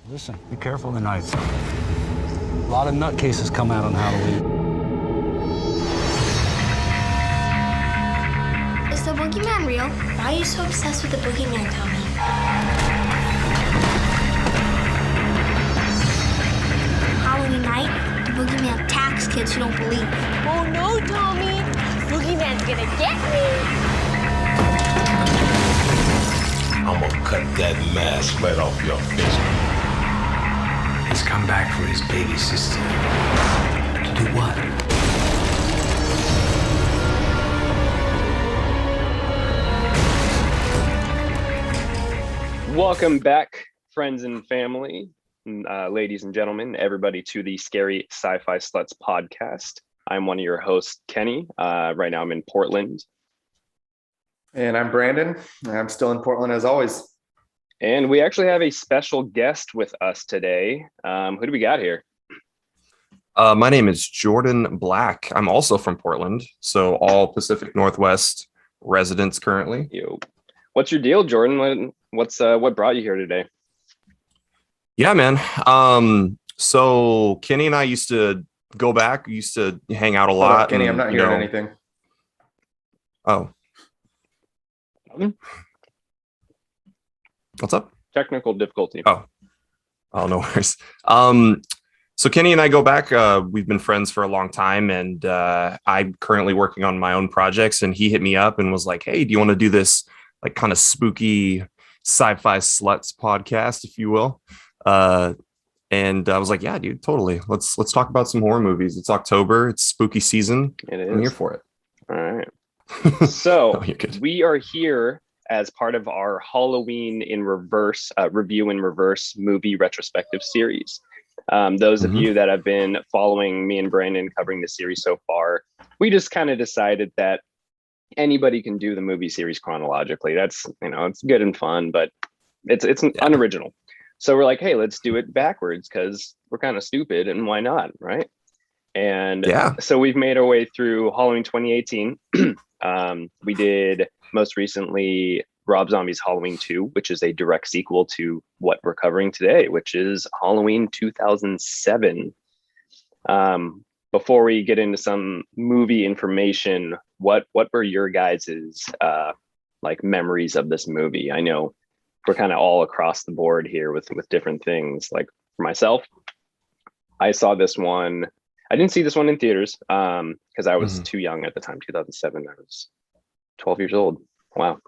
Listen, be careful tonight. A lot of nutcases come out on Halloween. Is the boogeyman real? Why are you so obsessed with the boogeyman, Tommy? Halloween night, the boogeyman attacks kids who don't believe. Oh no, Tommy! Boogeyman's gonna get me! I'm gonna cut that mask right off your face. He's come back for his baby sister. To do what? Welcome back, friends and family, ladies and gentlemen, everybody to the Scary Sci-Fi Sluts podcast. I'm one of your hosts, Kenny. Right now I'm in Portland. And I'm Brandon. I'm still in Portland as always. And we actually have a special guest with us today. Who do we got here? My name is Jordan Black. I'm also from Portland, so all Pacific Northwest residents currently. Yo. What's your deal, Jordan? What brought you here today? Yeah, man. So Kenny and I used to go back. We used to hang out a lot. Up, Kenny, I'm not hearing anything. Oh. What's up? Technical difficulty. Oh, no worries. So Kenny and I go back. We've been friends for a long time, and I'm currently working on my own projects. And he hit me up and was like, "Hey, do you want to do this like kind of spooky sci-fi sluts podcast, if you will?" And I was like, "Yeah, dude, totally. Let's talk about some horror movies. It's October. It's spooky season. It is. I'm here for it." All right. So Oh, you're good. we are here as part of our Halloween in Reverse review in reverse movie retrospective series. Those of you that have been following me and Brandon covering the series so far, we just kind of decided that anybody can do the movie series chronologically. That's, it's good and fun, but it's unoriginal. So we're like, hey, let's do it backwards because we're kind of stupid and why not, right? And so we've made our way through Halloween 2018. We did most recently Rob Zombie's Halloween 2, which is a direct sequel to what we're covering today, which is Halloween 2007. Before we get into some movie information, what were your guys's like memories of this movie? I know we're kind of all across the board here with different things. Like for myself, I saw this one. I didn't see this one in theaters because I was too young at the time. 2007, I was 12 years old. Wow.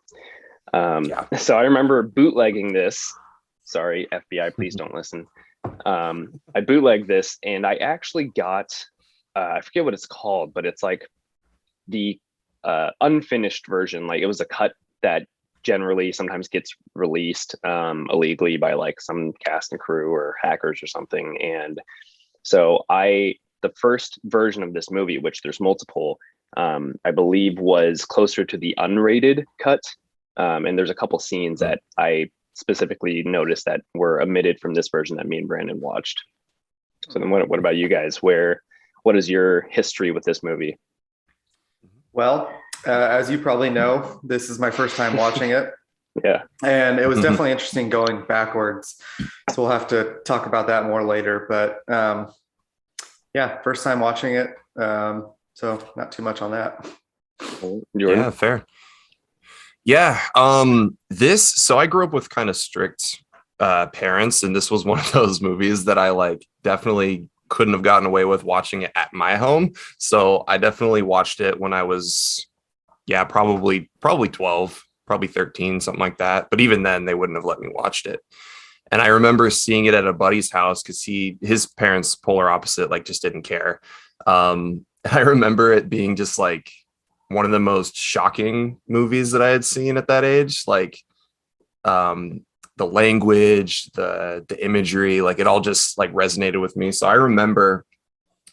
So I remember bootlegging this. Sorry, FBI, please don't listen. I bootlegged this and I actually got, I forget what it's called, but it's like the unfinished version. Like it was a cut that generally sometimes gets released illegally by like some cast and crew or hackers or something. And so the first version of this movie, which there's multiple, I believe was closer to the unrated cut. And there's a couple scenes that I specifically noticed that were omitted from this version that me and Brandon watched. So then what about you guys? What is your history with this movie? Well, as you probably know, this is my first time watching it. Yeah. And it was definitely interesting going backwards. So we'll have to talk about that more later. But yeah, first time watching it. So not too much on that. Jordan? Yeah, fair. Yeah. So I grew up with kind of strict parents, and this was one of those movies that I like definitely couldn't have gotten away with watching it at my home. So I definitely watched it when I was, probably 12, probably 13, something like that. But even then they wouldn't have let me watch it. And I remember seeing it at a buddy's house because his parents, polar opposite, like just didn't care. I remember it being just like one of the most shocking movies that I had seen at that age. Like the language, the imagery, like it all just like resonated with me. So I remember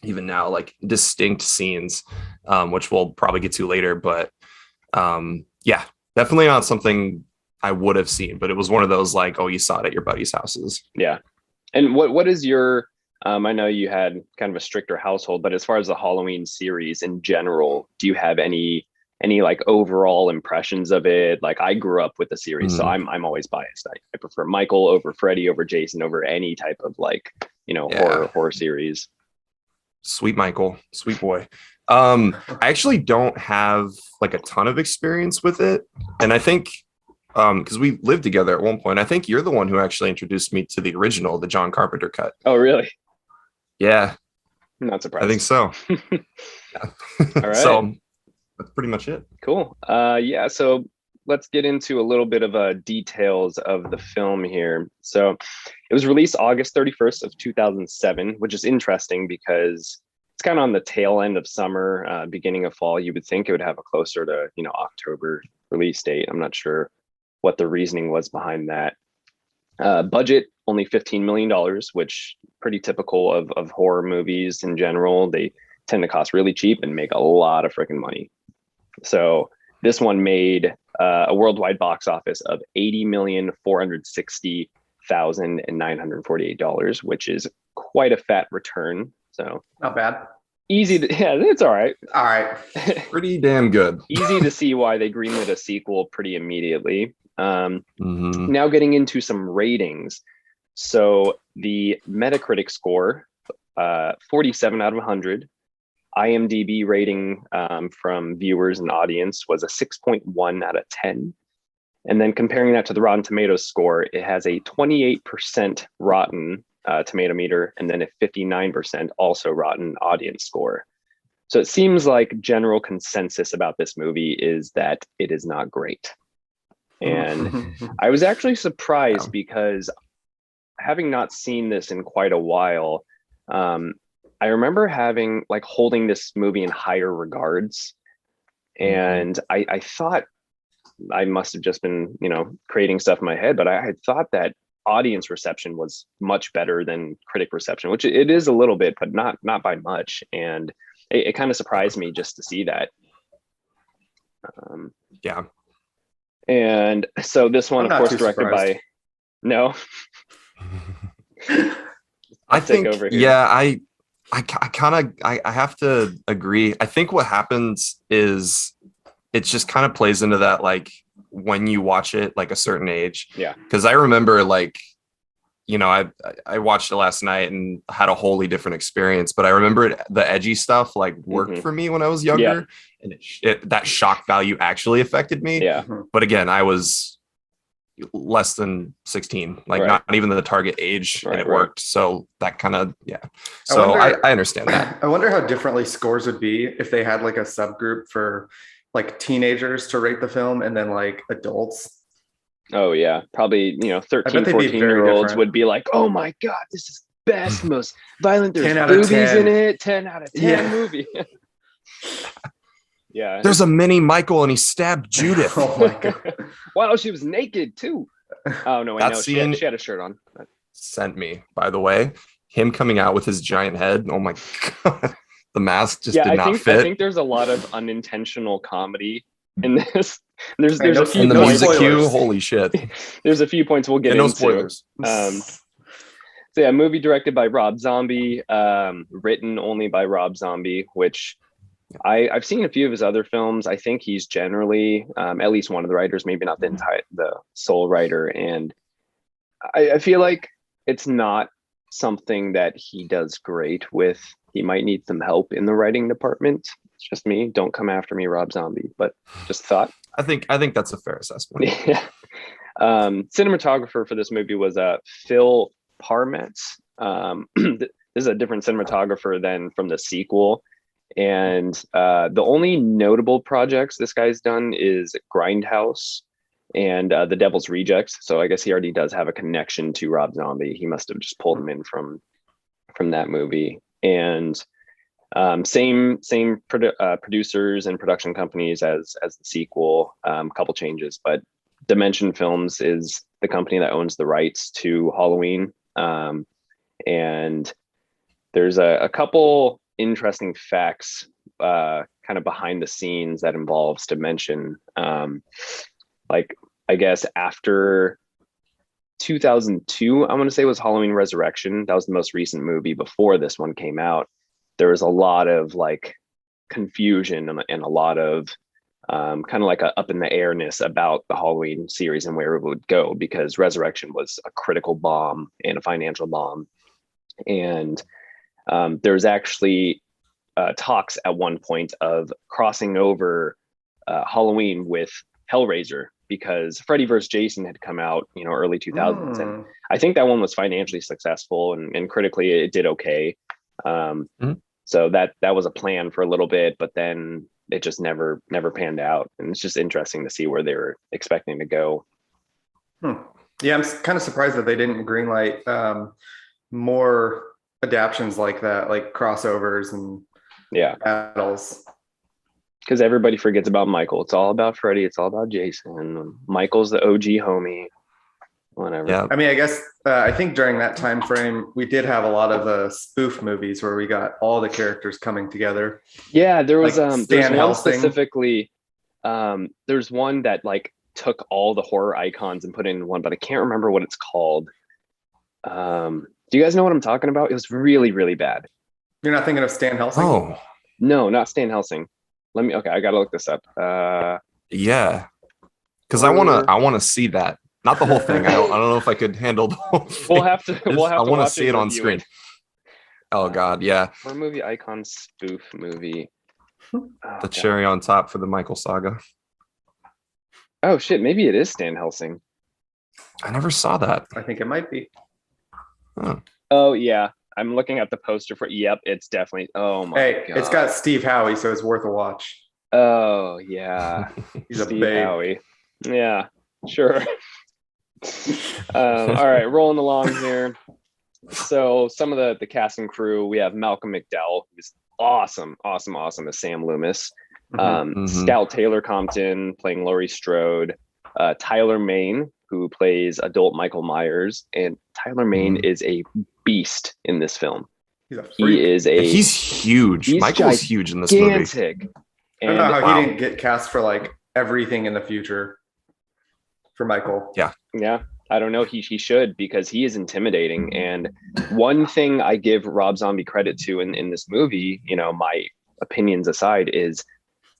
even now like distinct scenes, which we'll probably get to later. But definitely not something I would have seen, but it was one of those like, oh, you saw it at your buddy's houses. Yeah. And what is your I know you had kind of a stricter household, but as far as the Halloween series in general, do you have any any like overall impressions of it. Like I grew up with the series, so I'm always biased. I prefer Michael over Freddy over Jason over any type of like, horror series. Sweet Michael, sweet boy. I actually don't have like a ton of experience with it, and I think because we lived together at one point, I think you're the one who actually introduced me to the original, the John Carpenter cut. Oh, really? Yeah, I'm not surprised. I think so. All right. So that's pretty much it. Cool. Yeah. So let's get into a little bit of details of the film here. So it was released August 31st of 2007, which is interesting because it's kind of on the tail end of summer, beginning of fall. You would think it would have a closer to, October release date. I'm not sure what the reasoning was behind that. Budget only $15 million, which pretty typical of horror movies in general. They tend to cost really cheap and make a lot of freaking money. So this one made a worldwide box office of $80,460,948, which is quite a fat return. So Not bad. Easy to, yeah, it's all right. All right. Pretty damn good. Easy to see why they greenlit a sequel pretty immediately. Now getting into some ratings. So the Metacritic score, 47 out of 100. IMDb rating from viewers and audience was a 6.1 out of 10. And then comparing that to the Rotten Tomatoes score, it has a 28% Rotten tomato meter, and then a 59% also Rotten audience score. So it seems like general consensus about this movie is that it is not great. And I was actually surprised because having not seen this in quite a while, I remember holding this movie in higher regards. And I thought I must have just been, creating stuff in my head, but I had thought that audience reception was much better than critic reception, which it is a little bit, but not by much. And it kind of surprised me just to see that. Yeah. And so this one, of course, directed by, no. I think, over here. yeah, I have to agree. I think what happens is it just kind of plays into that, like when you watch it, like a certain age. Yeah. Because I remember I watched it last night and had a wholly different experience, but I remember the edgy stuff like worked for me when I was younger, and that shock value actually affected me. Yeah. But again, I was less than 16, like not even the target age, and it worked. So that kind of, So I understand that. I wonder how differently scores would be if they had like a subgroup for like teenagers to rate the film and then like adults. Oh yeah, probably 13, 14-year-olds would be like, oh my god, this is best, most violent, there's boobies in it, 10 out of 10 movie. Yeah, there's a mini Michael and he stabbed Judith. Oh my god. Wow, she was naked too. Oh no, I know she had a shirt on. Sent me, by the way, him coming out with his giant head. Oh my god, the mask just did not fit. I think there's a lot of unintentional comedy in this. There's a few in the music cue. spoilers. Holy shit! There's a few points we'll get into. No spoilers. So yeah, movie directed by Rob Zombie, written only by Rob Zombie, which I've seen a few of his other films. I think he's generally at least one of the writers, maybe not the sole writer. And I feel like it's not something that he does great with. He might need some help in the writing department. It's just me. Don't come after me, Rob Zombie, but just thought. I think that's a fair assessment. Yeah. Cinematographer for this movie was Phil Parmetz. This is a different cinematographer than from the sequel. And the only notable projects this guy's done is Grindhouse and The Devil's Rejects. So I guess he already does have a connection to Rob Zombie. He must have just pulled him in from that movie. And same producers and production companies as the sequel. Couple changes, but Dimension Films is the company that owns the rights to Halloween. And there's a couple interesting facts kind of behind the scenes that involves Dimension. Like I guess after 2002, I want to say, was Halloween Resurrection. That was the most recent movie before this one came out. There was a lot of like confusion and a lot of kind of like a up in the airness about the Halloween series and where it would go, because Resurrection was a critical bomb and a financial bomb. And there's actually talks at one point of crossing over Halloween with Hellraiser, because Freddy vs. Jason had come out, early 2000s. And I think that one was financially successful, and critically it did okay. So that was a plan for a little bit, but then it just never panned out. And it's just interesting to see where they were expecting to go. Yeah, I'm kind of surprised that they didn't greenlight more adaptions like that, like crossovers and battles. Because everybody forgets about Michael. It's all about Freddy. It's all about Jason. Michael's the OG homie. Whatever. Yeah. I mean, I guess I think during that time frame, we did have a lot of spoof movies where we got all the characters coming together. Yeah, there was Like there's Stan one Helsing. specifically. There's one that like took all the horror icons and put it in one, but I can't remember what it's called. Do you guys know what I'm talking about? It was really, really bad. You're not thinking of Stan Helsing? Oh, No, not Stan Helsing. Okay, I gotta look this up. yeah. Because I wanna see that. Not the whole thing. I don't know if I could handle the whole thing. We'll have to. I want to watch see it on review screen. Oh God, yeah. Horror movie icon spoof movie. The cherry on top for the Michael saga. Oh shit, maybe it is Stan Helsing. I never saw that. I think it might be. Huh. Oh yeah, I'm looking at the poster for. Yep, it's definitely. Oh my god. It's got Steve Howie, so it's worth a watch. Oh yeah, He's a Steve babe. Howie. Yeah, sure. All right, rolling along here. So some of the cast and crew, we have Malcolm McDowell, who's awesome as Sam Loomis. Scout Taylor Compton playing Laurie Strode. Tyler Mane, who plays adult Michael Myers, and Tyler Mane is a beast in this film. He's a freak. He's huge. Michael's huge in this gigantic. movie. I don't know how he didn't get cast for like everything in the future for Michael. Yeah. Yeah. I don't know. He should, because he is intimidating. And one thing I give Rob Zombie credit to in this movie, my opinions aside, is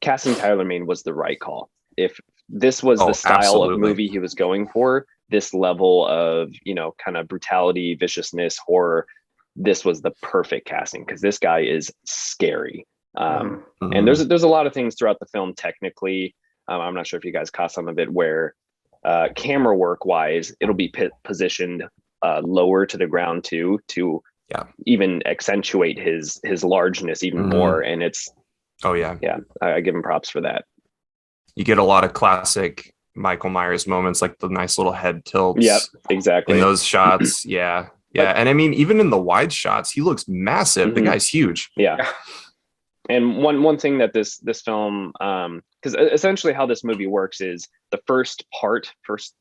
casting Tyler Mane was the right call. If this was the style of movie he was going for, this level of, kind of brutality, viciousness, horror, this was the perfect casting, because this guy is scary. And there's a lot of things throughout the film technically. I'm not sure if you guys caught some of it where camera work wise, it'll be positioned lower to the ground too, to even accentuate his largeness even more. And it's I give him props for that. You get a lot of classic Michael Myers moments, like the nice little head tilts. Yep, exactly. In those shots. Yeah. And I mean, even in the wide shots, he looks massive. The guy's huge. Yeah. And one thing that this film, because essentially how this movie works is the first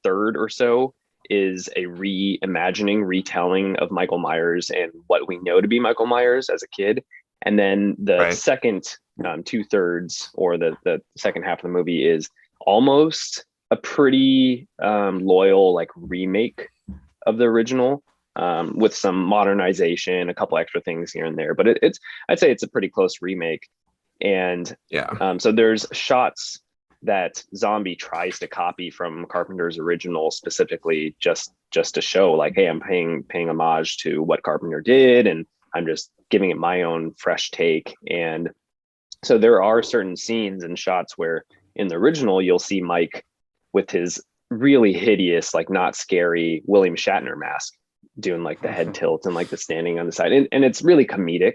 third or so is a retelling of Michael Myers and what we know to be Michael Myers as a kid. And then the second 2/3 or the second half of the movie is almost a pretty loyal like remake of the original. With some modernization, a couple extra things here and there, but I'd say it's a pretty close remake. And so there's shots that Zombie tries to copy from Carpenter's original, specifically just to show like, hey, I'm paying homage to what Carpenter did, and I'm just giving it my own fresh take. And so there are certain scenes and shots where in the original you'll see Mike with his really hideous, like not scary William Shatner mask, doing like the head tilt and like the standing on the side, and it's really comedic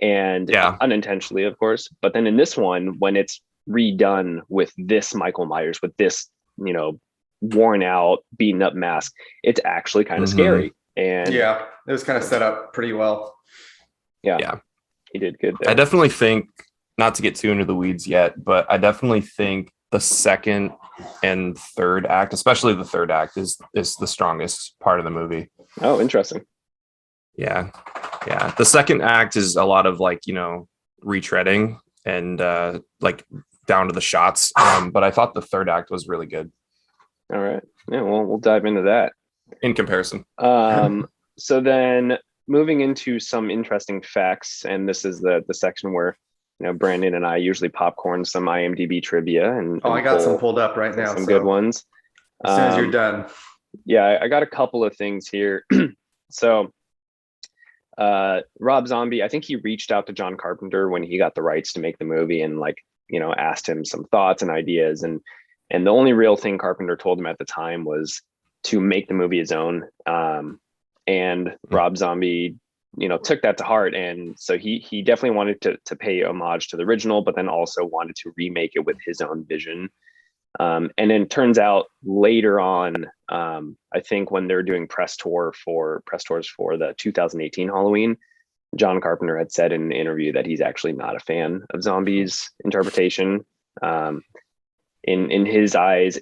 and unintentionally, of course. But then in this one, when it's redone with this Michael Myers with this worn out, beaten up mask, it's actually kind of scary. And it was kind of set up pretty well. He did good there. I definitely think, not to get too into the weeds yet, but I definitely think the second and third act, especially the third act, is the strongest part of the movie. Oh, interesting. Yeah. The second act is a lot of like, retreading and like down to the shots. But I thought the third act was really good. All right. Yeah, well, we'll dive into that. In comparison. So then moving into some interesting facts, and this is the section where, Brandon and I usually popcorn some IMDb trivia and I got some pull pulled up right now. some good ones. As soon as you're done. Yeah, I got a couple of things here. So Rob Zombie, I think he reached out to John Carpenter when he got the rights to make the movie and asked him some thoughts and ideas. And the only real thing Carpenter told him at the time was to make the movie his own. And Rob Zombie, took that to heart. And so he definitely wanted to pay homage to the original, but then also wanted to remake it with his own vision. And then it turns out later on, I think when they're doing press tours for the 2018 Halloween, John Carpenter had said in an interview that he's actually not a fan of Zombie's interpretation. In his eyes,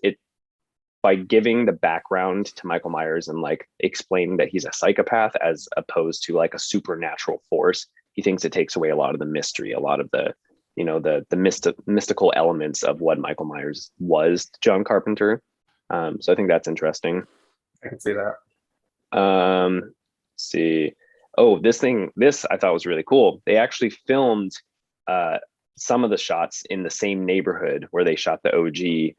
by giving the background to Michael Myers and explaining that he's a psychopath as opposed to a supernatural force, he thinks it takes away a lot of the mystery, a lot of the mystical elements of what Michael Myers was to John Carpenter. So I think that's interesting. I can see that. Let's see. Oh, this I thought was really cool. They actually filmed some of the shots in the same neighborhood where they shot the OG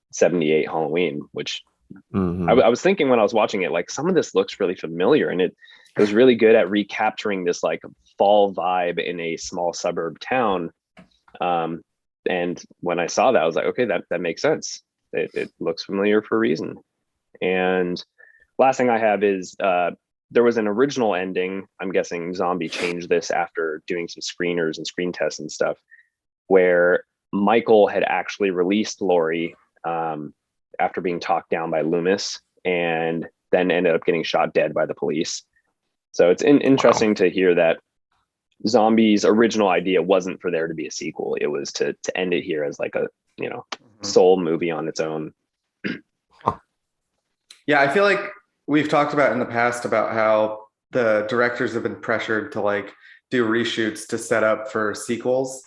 78 Halloween, which I was thinking when I was watching it, some of this looks really familiar, and it was really good at recapturing this fall vibe in a small suburb town. And when I saw that, I was like, okay, that makes sense. It looks familiar for a reason. And last thing I have is there was an original ending. I'm guessing Zombie changed this after doing some screeners and screen tests and stuff, where Michael had actually released Laurie after being talked down by Loomis, and then ended up getting shot dead by the police. So it's interesting to hear that Zombie's original idea wasn't for there to be a sequel. It was to end it here as a soul movie on its own. Yeah, I feel like we've talked about in the past about how the directors have been pressured to do reshoots to set up for sequels,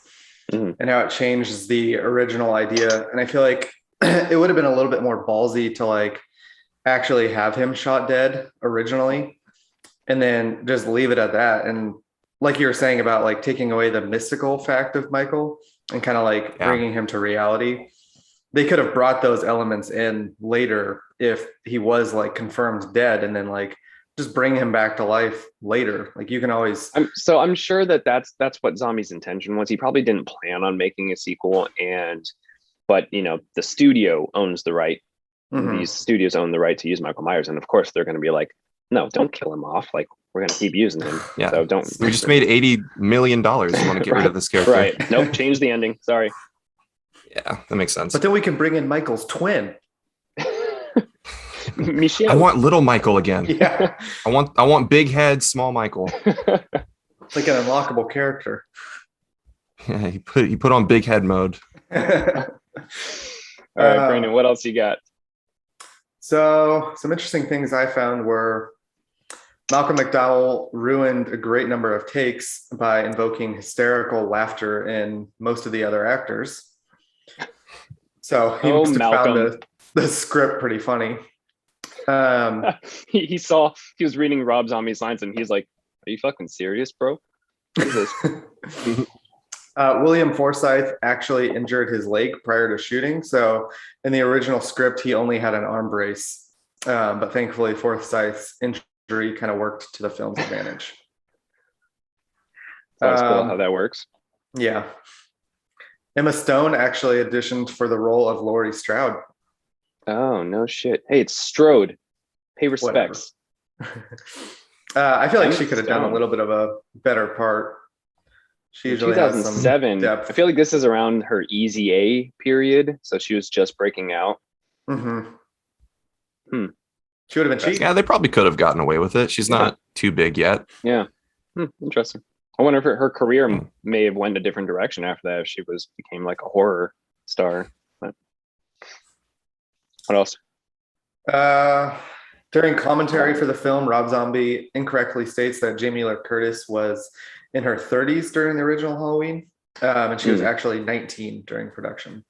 and how it changes the original idea. And I feel like it would have been a little bit more ballsy to actually have him shot dead originally and then just leave it at that. And like you were saying about taking away the mystical fact of Michael and kind of bringing him to reality, they could have brought those elements in later if he was confirmed dead, and then just bring him back to life later. You can always. I'm sure that's what Zombie's intention was. He probably didn't plan on making a sequel, but the studio owns the right. These studios own the right to use Michael Myers, and of course they're going to be no, don't kill him off. We're going to keep using him. Yeah. So don't. We just made $80 million. You want to get rid of this character? Right. Nope. Change the ending. Sorry. Yeah, that makes sense. But then we can bring in Michael's twin. Michelle. I want little Michael again. Yeah. I want big head, small Michael. It's an unlockable character. Yeah, he put on big head mode. All right, Brandon, what else you got? So some interesting things I found were Malcolm McDowell ruined a great number of takes by invoking hysterical laughter in most of the other actors. So he must have found the script pretty funny. He was reading Rob Zombie's lines and he's like, "Are you fucking serious, bro? What is this?" William Forsythe actually injured his leg prior to shooting. So in the original script, he only had an arm brace. But thankfully, Forsythe's injury kind of worked to the film's advantage. That's cool how that works. Yeah. Emma Stone actually auditioned for the role of Laurie Strode. Oh, no shit. Hey, it's Strode. Pay respects. I feel like she could have done a little bit of a better part. She usually 2007. has some depth. I feel like this is around her Easy A period, so she was just breaking out. She would have been cheap. Yeah, they probably could have gotten away with it. She's not too big yet. Yeah. Interesting. I wonder if her career may have went a different direction after that, if she became a horror star. But what else? During commentary for the film, Rob Zombie incorrectly states that Jamie Lee Curtis was in her 30s during the original Halloween, and she was actually 19 during production.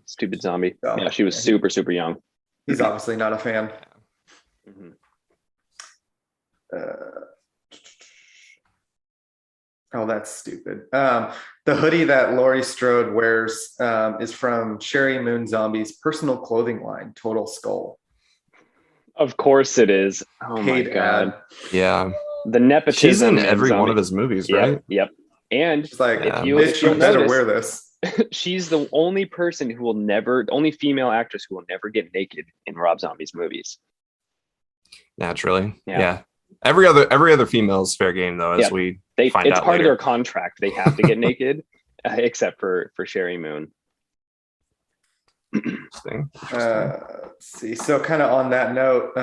Stupid Zombie. So, yeah, she was super, super young. He's obviously not a fan. Oh, that's stupid. The hoodie that Laurie Strode wears is from Sherry Moon Zombie's personal clothing line, Total Skull. Of course it is. Oh Paid my god. ad. Yeah. The nepotism. She's in every zombie. one of his movies, Yep, right? Yep. And She's like, Yeah. bitch, you better wear this. She's the only person who will never, the only female actress who will never get naked in Rob Zombie's movies. Naturally. Yeah. Yeah. Every other female is fair game though, as we find it's out part later. of their contract. They have to get naked, except for Sherry Moon. Interesting. Let's see. So kind of on that note,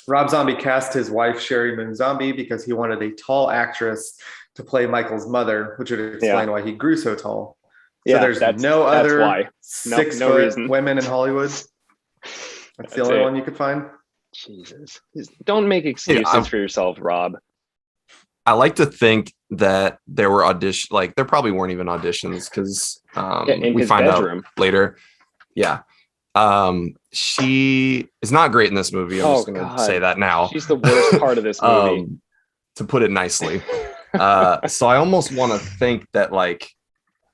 Rob Zombie cast his wife Sherry Moon Zombie because he wanted a tall actress to play Michael's mother, which would explain why he grew so tall. So there's no other why. 6 No foot reason. women in Hollywood. That's the only one you could find. Jesus. Don't make excuses for yourself, Rob. I like to think that there were there probably weren't even auditions because we find out later. Yeah. She is not great in this movie. I'm just going to say that now. She's the worst part of this movie. To put it nicely. So I almost want to think that like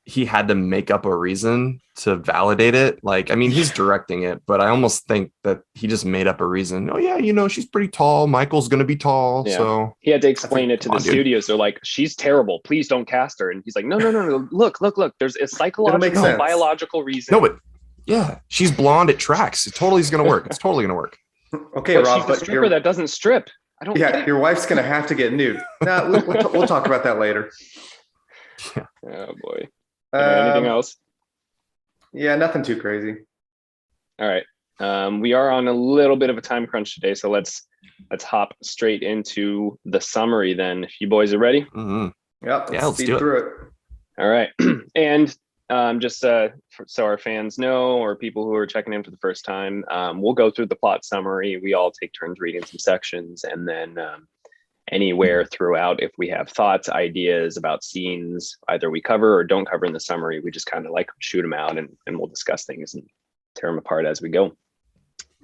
he had to make up a reason to validate it. Like, I mean, he's directing it, but I almost think that he just made up a reason. Oh yeah, she's pretty tall. Michael's going to be tall. Yeah. So he had to explain it to the studios. They're like, she's terrible. Please don't cast her. And he's like, no. Look. There's a psychological, biological reason. No, but yeah, she's blonde. It tracks. It totally is going to work. It's totally going to work. Okay, but Rob, she's the stripper that doesn't strip. I don't. Yeah, your wife's going to have to get nude. Nah, we'll talk about that later. Yeah. Oh boy. Anything else? Yeah, nothing too crazy. All right. We are on a little bit of a time crunch today, so let's hop straight into the summary then. If you boys are ready. Mm-hmm. Yep. Let's speed through it. All right. And just so our fans know, or people who are checking in for the first time, we'll go through the plot summary. We all take turns reading some sections, and then anywhere throughout, if we have thoughts, ideas about scenes, either we cover or don't cover in the summary, we just kind of like shoot them out and we'll discuss things and tear them apart as we go.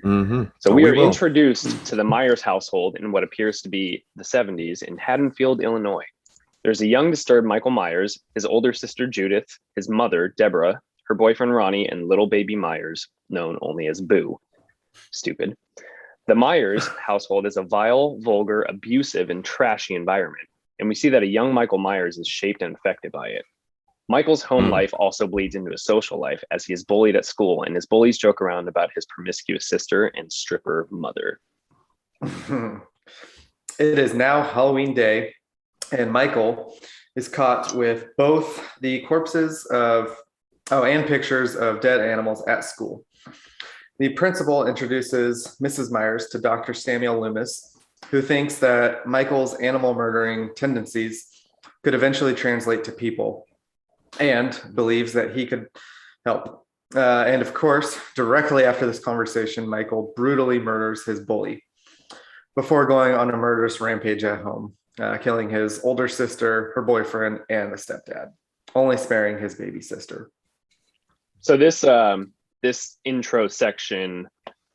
Mm-hmm. So we are introduced to the Myers household in what appears to be the 70s in Haddonfield, Illinois. There's a young, disturbed Michael Myers, his older sister Judith, his mother Deborah, her boyfriend Ronnie, and little baby Myers, known only as Boo. Stupid. The Myers household is a vile, vulgar, abusive, and trashy environment, and we see that a young Michael Myers is shaped and affected by it. Michael's home life also bleeds into his social life as he is bullied at school, and his bullies joke around about his promiscuous sister and stripper mother. It is now Halloween day, and Michael is caught with both the corpses and pictures of dead animals at school. The principal introduces Mrs. Myers to Dr. Samuel Loomis, who thinks that Michael's animal murdering tendencies could eventually translate to people and believes that he could help. And of course, directly after this conversation, Michael brutally murders his bully before going on a murderous rampage at home, killing his older sister, her boyfriend, and the stepdad, only sparing his baby sister. So this intro section,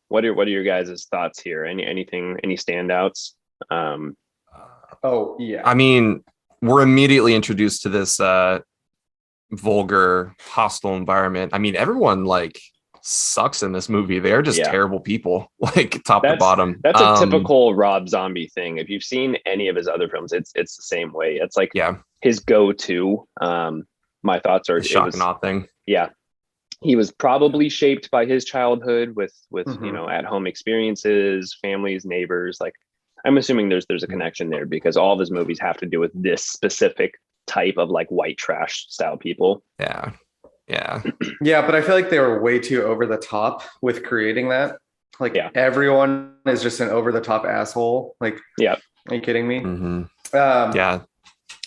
what are your guys' thoughts here? Any standouts? Oh yeah. I mean, we're immediately introduced to this vulgar, hostile environment. I mean, everyone like sucks in this movie. They're just terrible people, like top to bottom. That's a typical Rob Zombie thing. If you've seen any of his other films, it's the same way. It's like his go-to. My thoughts are the shock and awe thing. Yeah. He was probably shaped by his childhood with at-home experiences, families, neighbors. Like, I'm assuming there's a connection there because all of his movies have to do with this specific type of like white trash style people. Yeah. But I feel like they were way too over the top with creating that. Like everyone is just an over the top asshole. Like, are you kidding me? Mm-hmm.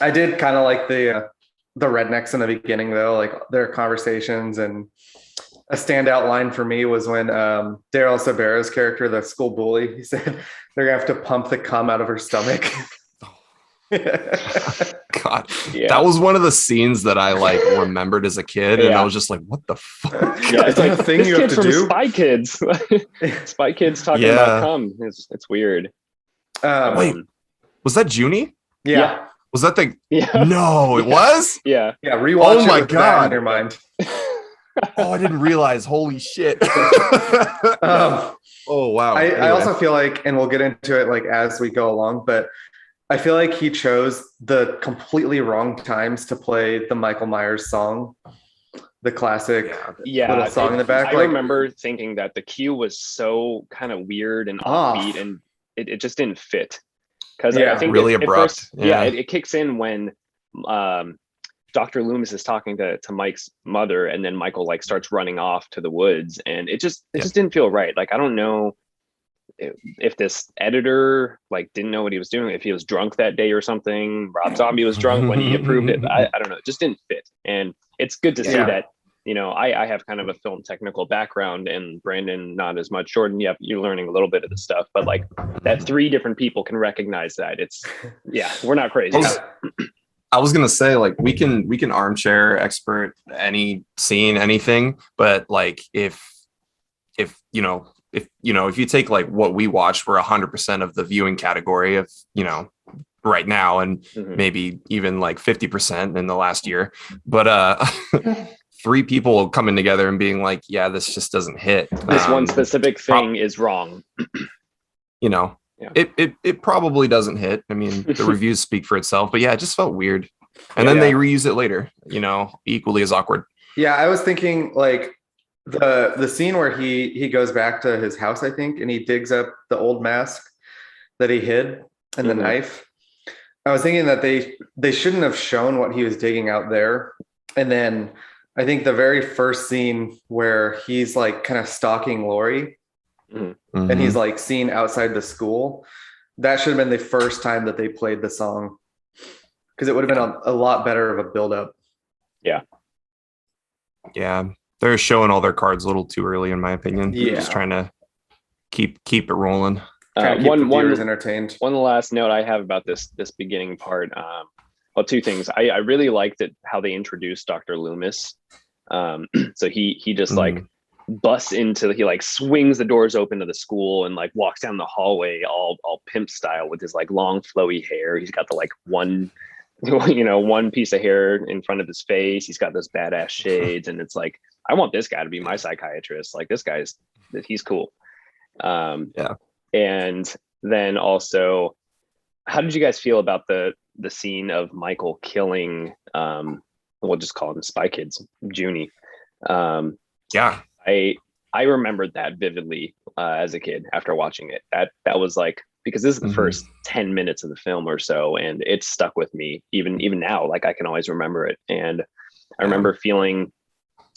I did kind of like the rednecks in the beginning though, like their conversations, and a standout line for me was when Daryl Sabera's character, the school bully, he said they're gonna have to pump the cum out of her stomach. God, that was one of the scenes that I like remembered as a kid, and I was just like, "What the fuck?" Yeah, it's like a thing this you have to do. Spy Kids, Spy Kids talking about cum. It's weird. Wait, was that Junie? Yeah. Was that the? Yeah. No, it was. Yeah. Yeah, rewatch Oh it my with that God. in your mind. Oh, I didn't realize. Holy shit. Oh wow. I Anyway. also feel like, and we'll get into it like as we go along, but I feel like he chose the completely wrong times to play the Michael Myers song, the classic little song in the back. I remember thinking that the cue was so kind of weird and offbeat, and it just didn't fit. Because I think really abrupt. It kicks in when Dr. Loomis is talking to Mike's mother, and then Michael like starts running off to the woods, and it just didn't feel right. Like, I don't know if this editor like didn't know what he was doing, if he was drunk that day or something. Rob Zombie was drunk when he approved it. I don't know. It just didn't fit. And it's good to see that, you know, I have kind of a film technical background, and Brandon not as much. Jordan, you're learning a little bit of the stuff, but like that 3 different people can recognize that. It's we're not crazy. I was gonna say, like, we can armchair expert any scene, anything, but like if you take like what we watched, we're 100% of the viewing category of, you know, right now, and maybe even like 50% in the last year. But 3 people coming together and being like, yeah, this just doesn't hit. This one specific thing is wrong. You know, it probably doesn't hit. I mean, the reviews speak for itself, but yeah, it just felt weird. And then they reuse it later, you know, equally as awkward. Yeah, I was thinking like the scene where he goes back to his house, I think, and he digs up the old mask that he hid and the knife. I was thinking that they shouldn't have shown what he was digging out there. And then I think the very first scene where he's like kind of stalking Lori and he's like seen outside the school, that should have been the first time that they played the song, because it would have been a lot better of a build-up. Yeah, they're showing all their cards a little too early, in my opinion. Yeah, just trying to keep it rolling. Trying to keep the viewers entertained. One last note I have about this beginning part. Well, 2 things. I really liked it how they introduced Dr. Loomis. So he just like busts into, he like swings the doors open to the school and like walks down the hallway all pimp style with his like long flowy hair. He's got the like one piece of hair in front of his face. He's got those badass shades, and it's like, I want this guy to be my psychiatrist. Like, this he's cool. And then also, how did you guys feel about the scene of Michael killing we'll just call him Spy Kids, Junie? I remembered that vividly as a kid after watching it. That was like, because this is the first 10 minutes of the film or so, and it stuck with me even now. Like, I can always remember it. And I remember feeling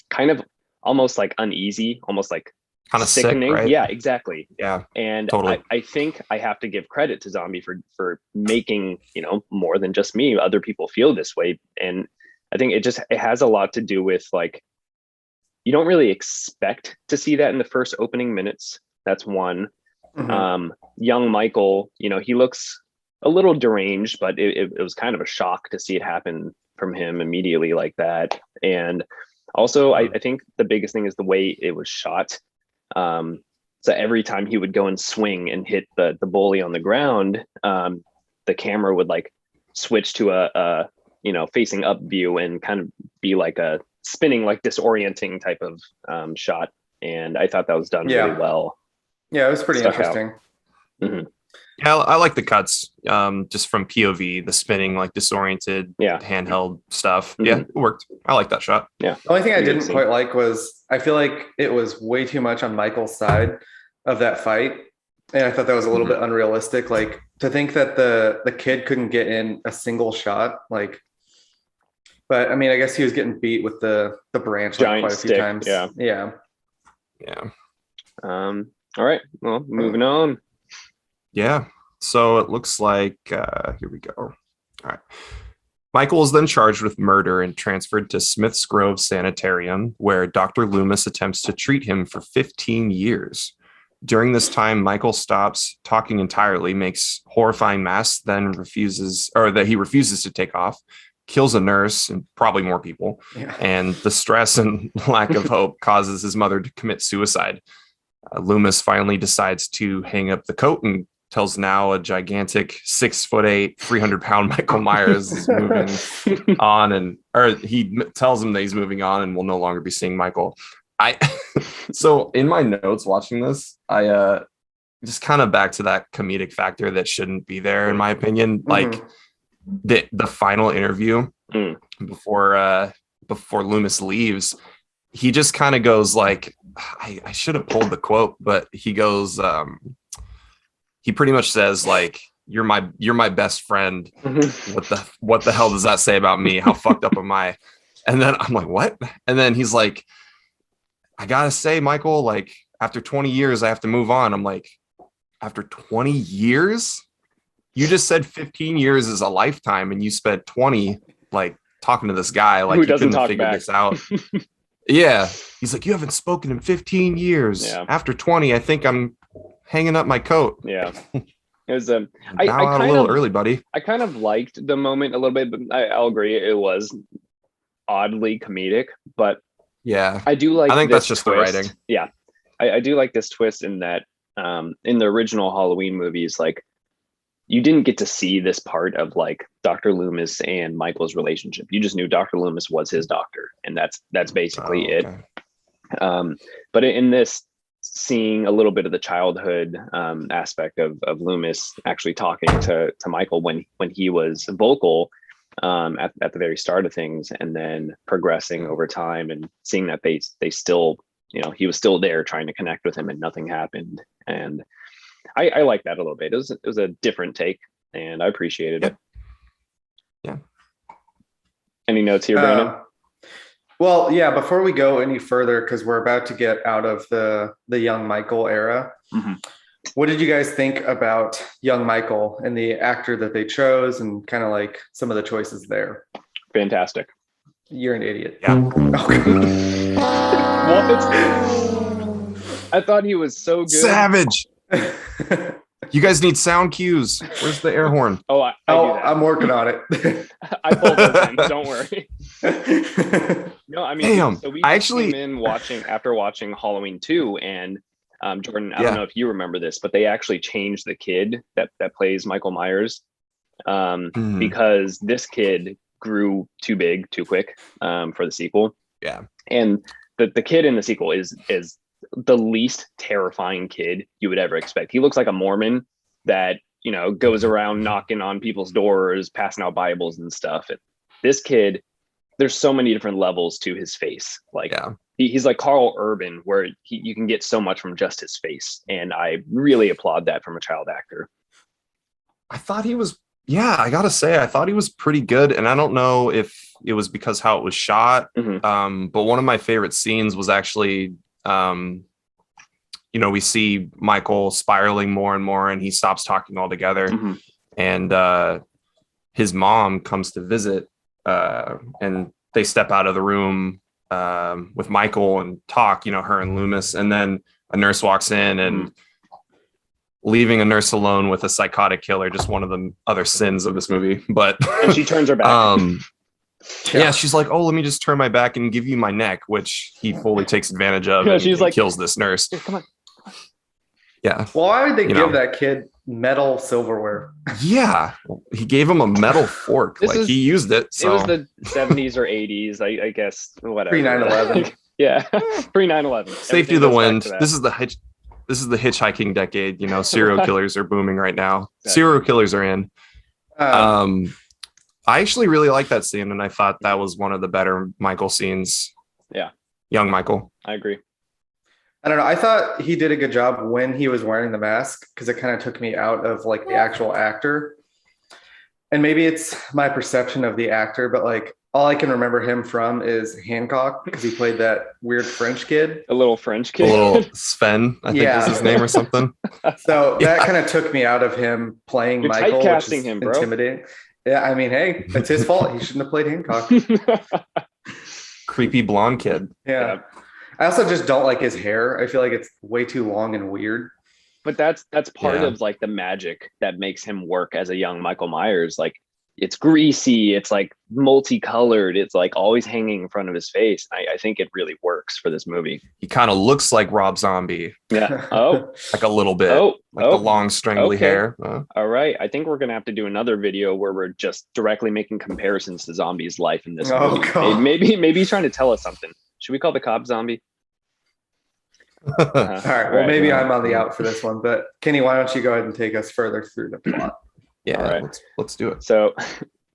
kind of almost like uneasy, almost like kind of sickening. Sick, right? Yeah, exactly. Yeah, and totally. I think I have to give credit to Zombie for making, you know, more than just me, other people feel this way. And I think it has a lot to do with, like, you don't really expect to see that in the first opening minutes. That's one. Young Michael, you know, he looks a little deranged, but it was kind of a shock to see it happen from him immediately like that. And also, I think the biggest thing is the way it was shot. So every time he would go and swing and hit the bully on the ground, the camera would like switch to a facing up view and kind of be like a spinning, like disorienting type of shot. And I thought that was done really well. Yeah, it was pretty interesting. Yeah, I like the cuts, just from POV, the spinning, like disoriented, handheld stuff. Yeah, it worked. I like that shot. Yeah. The only thing I didn't quite like was, I feel like it was way too much on Michael's side of that fight. And I thought that was a little bit unrealistic. Like, to think that the kid couldn't get in a single shot, like, but I mean, I guess he was getting beat with the branch like quite a few times. Yeah. All right. Well, moving on. Yeah. So it looks like, here we go. All right. Michael is then charged with murder and transferred to Smith's Grove Sanitarium, where Dr. Loomis attempts to treat him for 15 years. During this time, Michael stops talking entirely, makes horrifying masks, then refuses to take off, kills a nurse and probably more people. And the stress and lack of hope causes his mother to commit suicide. Loomis finally decides to hang up the coat and tells now a gigantic 6'8", 300-pound Michael Myers is moving on, or he tells him that he's moving on and will no longer be seeing Michael. So in my notes watching this, I just kind of back to that comedic factor that shouldn't be there, in my opinion. Like the final interview before Loomis leaves, he just kind of goes like, I should have pulled the quote, but he goes, he pretty much says like, you're my best friend. What the hell does that say about me? How fucked up am I? And then I'm like, what? And then he's like, I gotta say, Michael, like after 20 years, I have to move on. I'm like, after 20 years? You just said 15 years is a lifetime, and you spent 20 like talking to this guy like who you doesn't couldn't talk figure back. this out. Yeah. He's like, you haven't spoken in 15 years. Yeah. After 20, I think I'm hanging up my coat. Yeah. It was Out a little early, buddy. I kind of liked the moment a little bit, but I'll agree it was oddly comedic, but Yeah. I do like I think this that's just twist. the writing. Yeah. I do like this twist in that in the original Halloween movies, like you didn't get to see this part of like Dr. Loomis and Michael's relationship. You just knew Dr. Loomis was his doctor, and that's basically it. But in this, seeing a little bit of the childhood aspect of Loomis actually talking to Michael when he was vocal at the very start of things, and then progressing over time and seeing that they still, you know, he was still there trying to connect with him and nothing happened. And I like that a little bit. It was a different take, and I appreciated it. Yeah. Any notes here, Brandon? Well, yeah, before we go any further, because we're about to get out of the young Michael era, what did you guys think about young Michael and the actor that they chose, and kind of like some of the choices there? Fantastic. You're an idiot. Yeah. What? I thought he was so good. Savage. You guys need sound cues. Where's the air horn? Oh, I do that. I'm working on it. I pulled those in. Don't worry. No, I mean, Damn. so we I actually came in after watching Halloween 2, and Jordan, I don't know if you remember this, but they actually changed the kid that plays Michael Myers because this kid grew too big too quick for the sequel. Yeah. And the kid in the sequel is the least terrifying kid you would ever expect. He looks like a Mormon that, you know, goes around knocking on people's doors, passing out Bibles and stuff. And this kid, there's so many different levels to his face. Like he's like Carl Urban, where you can get so much from just his face. And I really applaud that from a child actor. I thought he was, I gotta say, I thought he was pretty good. And I don't know if it was because how it was shot. But one of my favorite scenes was actually, you know, we see Michael spiraling more and more, and he stops talking altogether. And his mom comes to visit, and they step out of the room with Michael and talk, you know, her and Loomis. And then a nurse walks in, and leaving a nurse alone with a psychotic killer, just one of the other sins of this movie. But and she turns her back. Yeah, she's like, oh, let me just turn my back and give you my neck, which he fully takes advantage of. Yeah, and she's like, kills this nurse. Come on. Yeah. Well, why would they give that kid metal silverware? Yeah, he gave him a metal fork. He used it. So. It was the 70s or 80s, I guess. Whatever. Pre 9/11. Yeah, pre 9/11. Safety of the wind. This is the hitchhiking decade. You know, serial killers are booming right now. Exactly. Serial killers are in. I actually really like that scene, and I thought that was one of the better Michael scenes. Yeah. Young Michael. I agree. I don't know. I thought he did a good job when he was wearing the mask, because it kind of took me out of like the actual actor. And maybe it's my perception of the actor, but like all I can remember him from is Hancock, because he played that weird French kid. A little French kid. A little Sven, I think was his name or something. So that kind of took me out of him playing You're Michael, typecasting which is him, bro. intimidating. Yeah, I mean, hey, it's his fault. He shouldn't have played Hancock. Creepy blonde kid. Yeah. I also just don't like his hair. I feel like it's way too long and weird. But that's part of like the magic that makes him work as a young Michael Myers. Like it's greasy, it's like multicolored, it's like always hanging in front of his face. I think it really works for this movie. He kind of looks like Rob Zombie. Yeah. Oh, like a little bit. The long strangly hair. All right. I think we're gonna have to do another video where we're just directly making comparisons to Zombie's life in this movie. God. Maybe he's trying to tell us something. Should we call the cop Zombie? All right. Well, maybe I'm on the out for this one, but Kenny, why don't you go ahead and take us further through the plot? Yeah, right. let's do it. So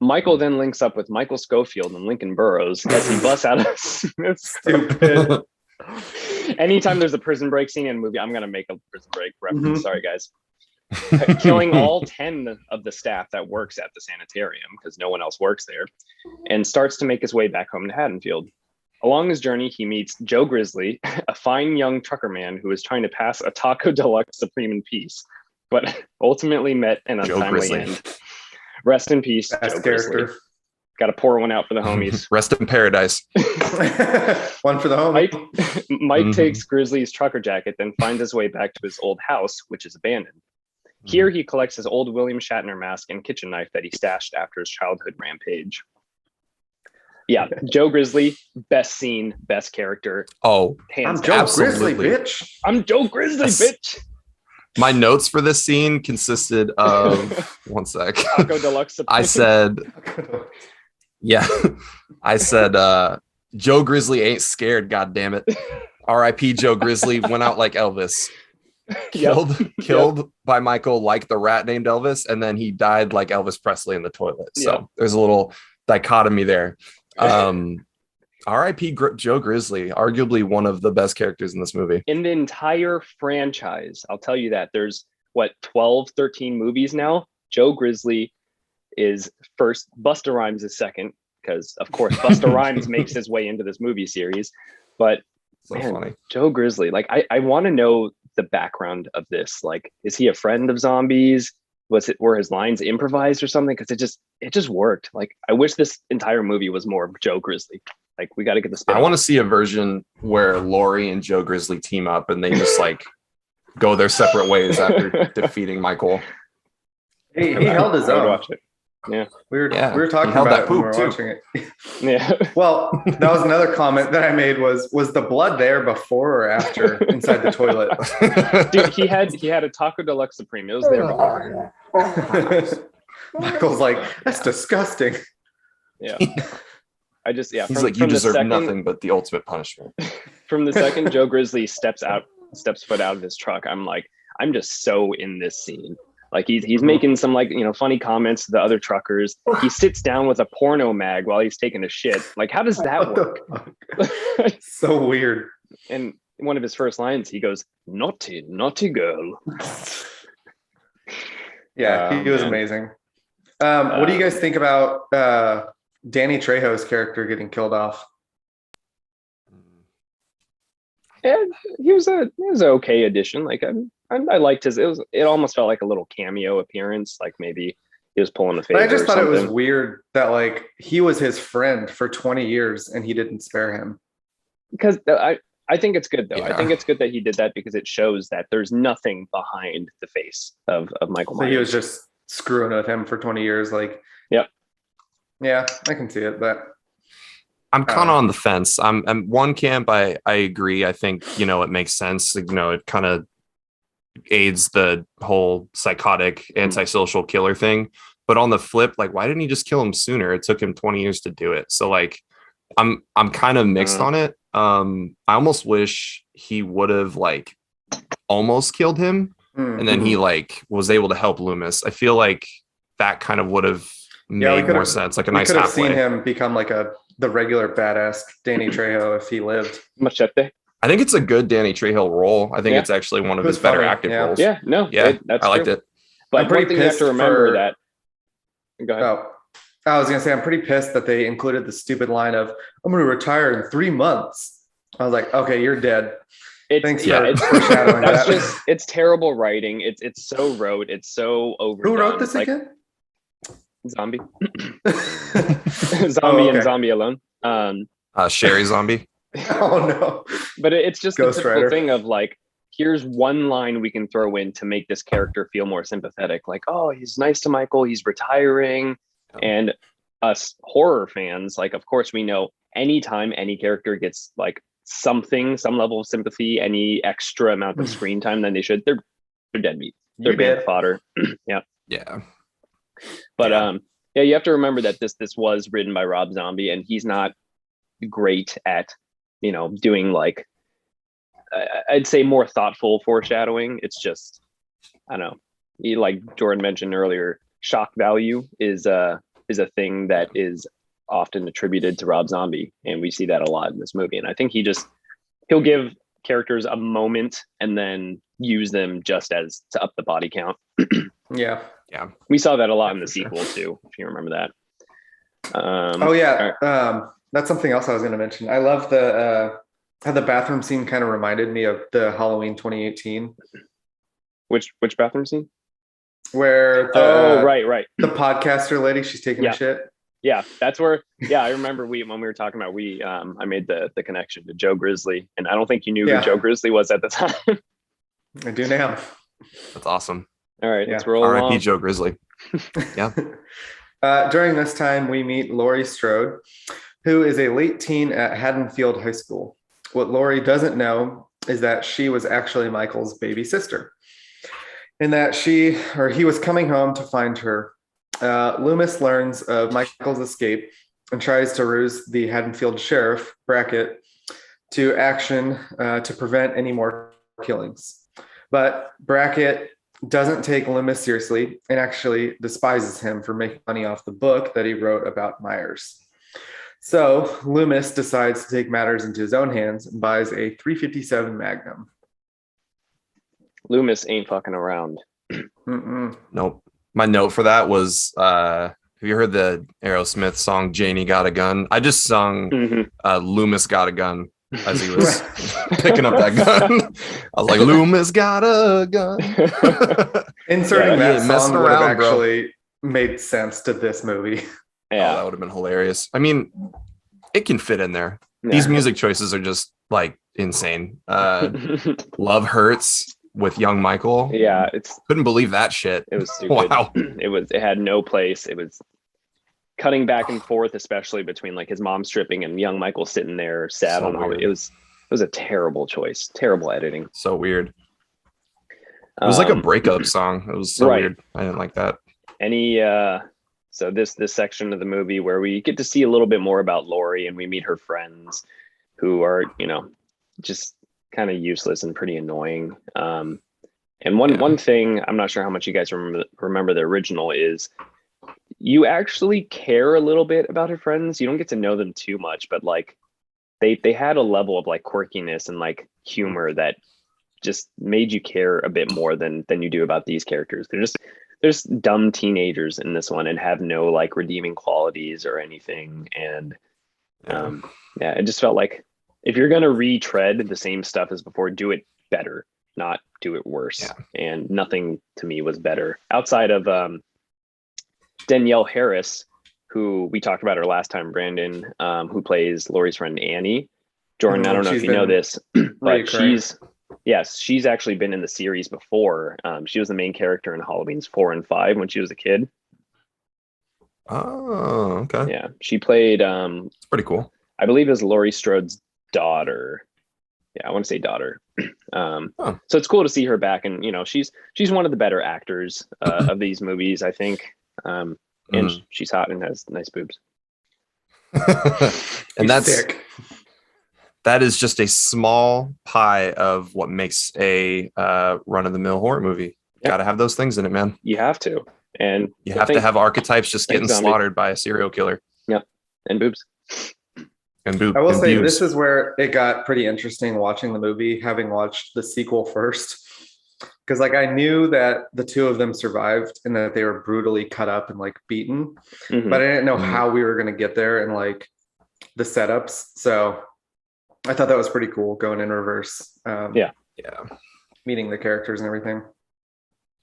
Michael then links up with Michael Schofield and Lincoln Burrows as he busts out of stupid. Anytime there's a prison break scene in a movie, I'm going to make a prison break reference. Sorry, guys. Killing all 10 of the staff that works at the sanitarium, because no one else works there, and starts to make his way back home to Haddonfield. Along his journey, he meets Joe Grizzly, a fine young trucker man who is trying to pass a Taco Deluxe Supreme in peace, but ultimately met an untimely end. Rest in peace, Best Joe character. Grizzly. Got to pour one out for the homies. Rest in paradise. One for the homie. Mike takes Grizzly's trucker jacket, then finds his way back to his old house, which is abandoned. Here, he collects his old William Shatner mask and kitchen knife that he stashed after his childhood rampage. Yeah, Joe Grizzly, best scene, best character. Oh, I'm Joe Grizzly, bitch. I'm Joe Grizzly, bitch. My notes for this scene consisted of one sec. Taco Deluxe. I said, yeah, I said, Joe Grizzly ain't scared. God damn it. R.I.P. Joe Grizzly went out like Elvis. Killed by Michael like the rat named Elvis, and then he died like Elvis Presley in the toilet. So there's a little dichotomy there. R.I.P. Joe Grizzly, arguably one of the best characters in this movie. In the entire franchise, I'll tell you that. There's, 12, 13 movies now? Joe Grizzly is first, Busta Rhymes is second, because, of course, Busta Rhymes makes his way into this movie series. But, so funny. Joe Grizzly, I want to know the background of this. Like, is he a friend of Zombies? Were his lines improvised or something? Because it just worked. Like, I wish this entire movie was more of Joe Grizzly. Like, we got to get the spin. I want to see a version where Laurie and Joe Grizzly team up and they just go their separate ways after defeating Michael. He held his own. Watch it. Yeah, we were talking about that it when we poop were too. watching it. Yeah. Well, that was another comment that I made was the blood there before or after inside the toilet? Dude, he had a Taco Deluxe Supreme. It was there before. Michael's like, that's disgusting. Yeah. He's He's like, you deserve nothing but the ultimate punishment. From the second Joe Grizzly steps foot out of his truck, I'm just so in this scene. Like he's making some funny comments to the other truckers. He sits down with a porno mag while he's taking a shit. Like, how does that work? So weird. And one of his first lines, he goes, "Naughty, naughty girl." Yeah, he was amazing. What do you guys think about Danny Trejo's character getting killed off? And he was an okay addition. Like I liked his. It almost felt like a little cameo appearance. Like maybe he was pulling a favor. But I just thought it was something. weird that he was his friend for 20 years and he didn't spare him. Because I think it's good though. Yeah. I think it's good that he did that because it shows that there's nothing behind the face of Michael Myers. So he was just screwing with him for 20 years. Yeah, I can see it, but I'm kind of on the fence. I'm one camp. I agree. I think, it makes sense. It kind of aids the whole psychotic antisocial killer thing. But on the flip, why didn't he just kill him sooner? It took him 20 years to do it. So I'm kind of mixed on it. I almost wish he would have almost killed him. And then he was able to help Loomis. I feel like that kind of would have made more sense. Like a nice halfway. We could have seen him become the regular badass Danny Trejo if he lived. Machete. I think it's a good Danny Trejo role. I think it's actually one of his better active roles. Yeah, no, I liked it. But one thing you have to remember that. Go ahead. Oh, I was gonna say I'm pretty pissed that they included the stupid line of "I'm gonna retire in 3 months." I was like, okay, you're dead. Thanks for foreshadowing that. It's terrible writing. It's so rote. It's so overdone. Who wrote this again? Zombie. Zombie and Zombie Alone. Sherry Zombie. Oh no. But it's just Ghost the typical Rider. thing of here's one line we can throw in to make this character feel more sympathetic. Oh, he's nice to Michael. He's retiring. And us horror fans, like, of course, we know anytime any character gets like some level of sympathy, any extra amount of screen time than they should, they're dead meat. They're banned fodder. Yeah. But yeah, you have to remember that this was written by Rob Zombie, and he's not great at, doing like, I'd say, more thoughtful foreshadowing. It's just, I don't know. Like Jordan mentioned earlier, shock value is a thing that is often attributed to Rob Zombie, and we see that a lot in this movie. And I think he'll give characters a moment and then use them just as to up the body count. Yeah. We saw that a lot in the sequel too, if you remember that. That's something else I was going to mention. I love how the bathroom scene kind of reminded me of the Halloween 2018. Which bathroom scene? Where right. The podcaster lady, she's taking a shit. Yeah, that's where. Yeah, I remember when we were talking about I made the connection to Joe Grizzly, and I don't think you knew who Joe Grizzly was at the time. I do now. That's awesome. All right, let's roll R.I.P. along. Joe Grizzly. Yeah. During this time, we meet Laurie Strode, who is a late teen at Haddonfield High School. What Laurie doesn't know is that she was actually Michael's baby sister, and that he was coming home to find her. Loomis learns of Michael's escape and tries to ruse the Haddonfield sheriff, Brackett, to action to prevent any more killings. But Brackett doesn't take Loomis seriously and actually despises him for making money off the book that he wrote about Myers. So Loomis decides to take matters into his own hands and buys a .357 Magnum. Loomis ain't fucking around. Nope. My note for that was, have you heard the Aerosmith song "Janie Got a Gun"? I just sung "Loomis Got a Gun" as he was picking up that gun. I was like, "Loomis got a gun." Inserting that song would have actually made sense to this movie. Yeah, that would have been hilarious. I mean, it can fit in there. These music choices are just like insane. "Love Hurts" with young Michael. Yeah, couldn't believe that shit. It was stupid. Wow. It had no place. It was cutting back and forth, especially between like his mom stripping and young Michael sitting there sad So on all. weird. It was a terrible choice. Terrible editing. So weird. It was like a breakup song. It was so weird. I didn't like that. So this section of the movie where we get to see a little bit more about Laurie and we meet her friends who are, just kind of useless and pretty annoying. And one thing, I'm not sure how much you guys remember the original, is you actually care a little bit about her friends. You don't get to know them too much, but like they had a level of like quirkiness and like humor that just made you care a bit more than you do about these characters. They're just dumb teenagers in this one and have no like redeeming qualities or anything. And it just felt like, if you're going to retread the same stuff as before, do it better, not do it worse. Yeah. And nothing to me was better outside of Danielle Harris, who we talked about her last time, Brandon, who plays Laurie's friend Annie. Jordan, I don't know if you know this, but she's actually been in the series before. She was the main character in Halloween's 4 and 5 when she was a kid. Oh, okay. Yeah, she played. It's pretty cool. I believe is Laurie Strode's daughter. Yeah, I want to say daughter. So it's cool to see her back, and she's one of the better actors of these movies, I think. And she's hot and has nice boobs. And that is just a small pie of what makes a run-of-the-mill horror movie. Yep. Got to have those things in it, man. You have to, and you have to have archetypes just getting slaughtered by a serial killer. Yep, and boobs. I will say this is where it got pretty interesting watching the movie, having watched the sequel first, because like I knew that the two of them survived and that they were brutally cut up and like beaten, but I didn't know how we were going to get there and like the setups. So I thought that was pretty cool going in reverse. Meeting the characters and everything.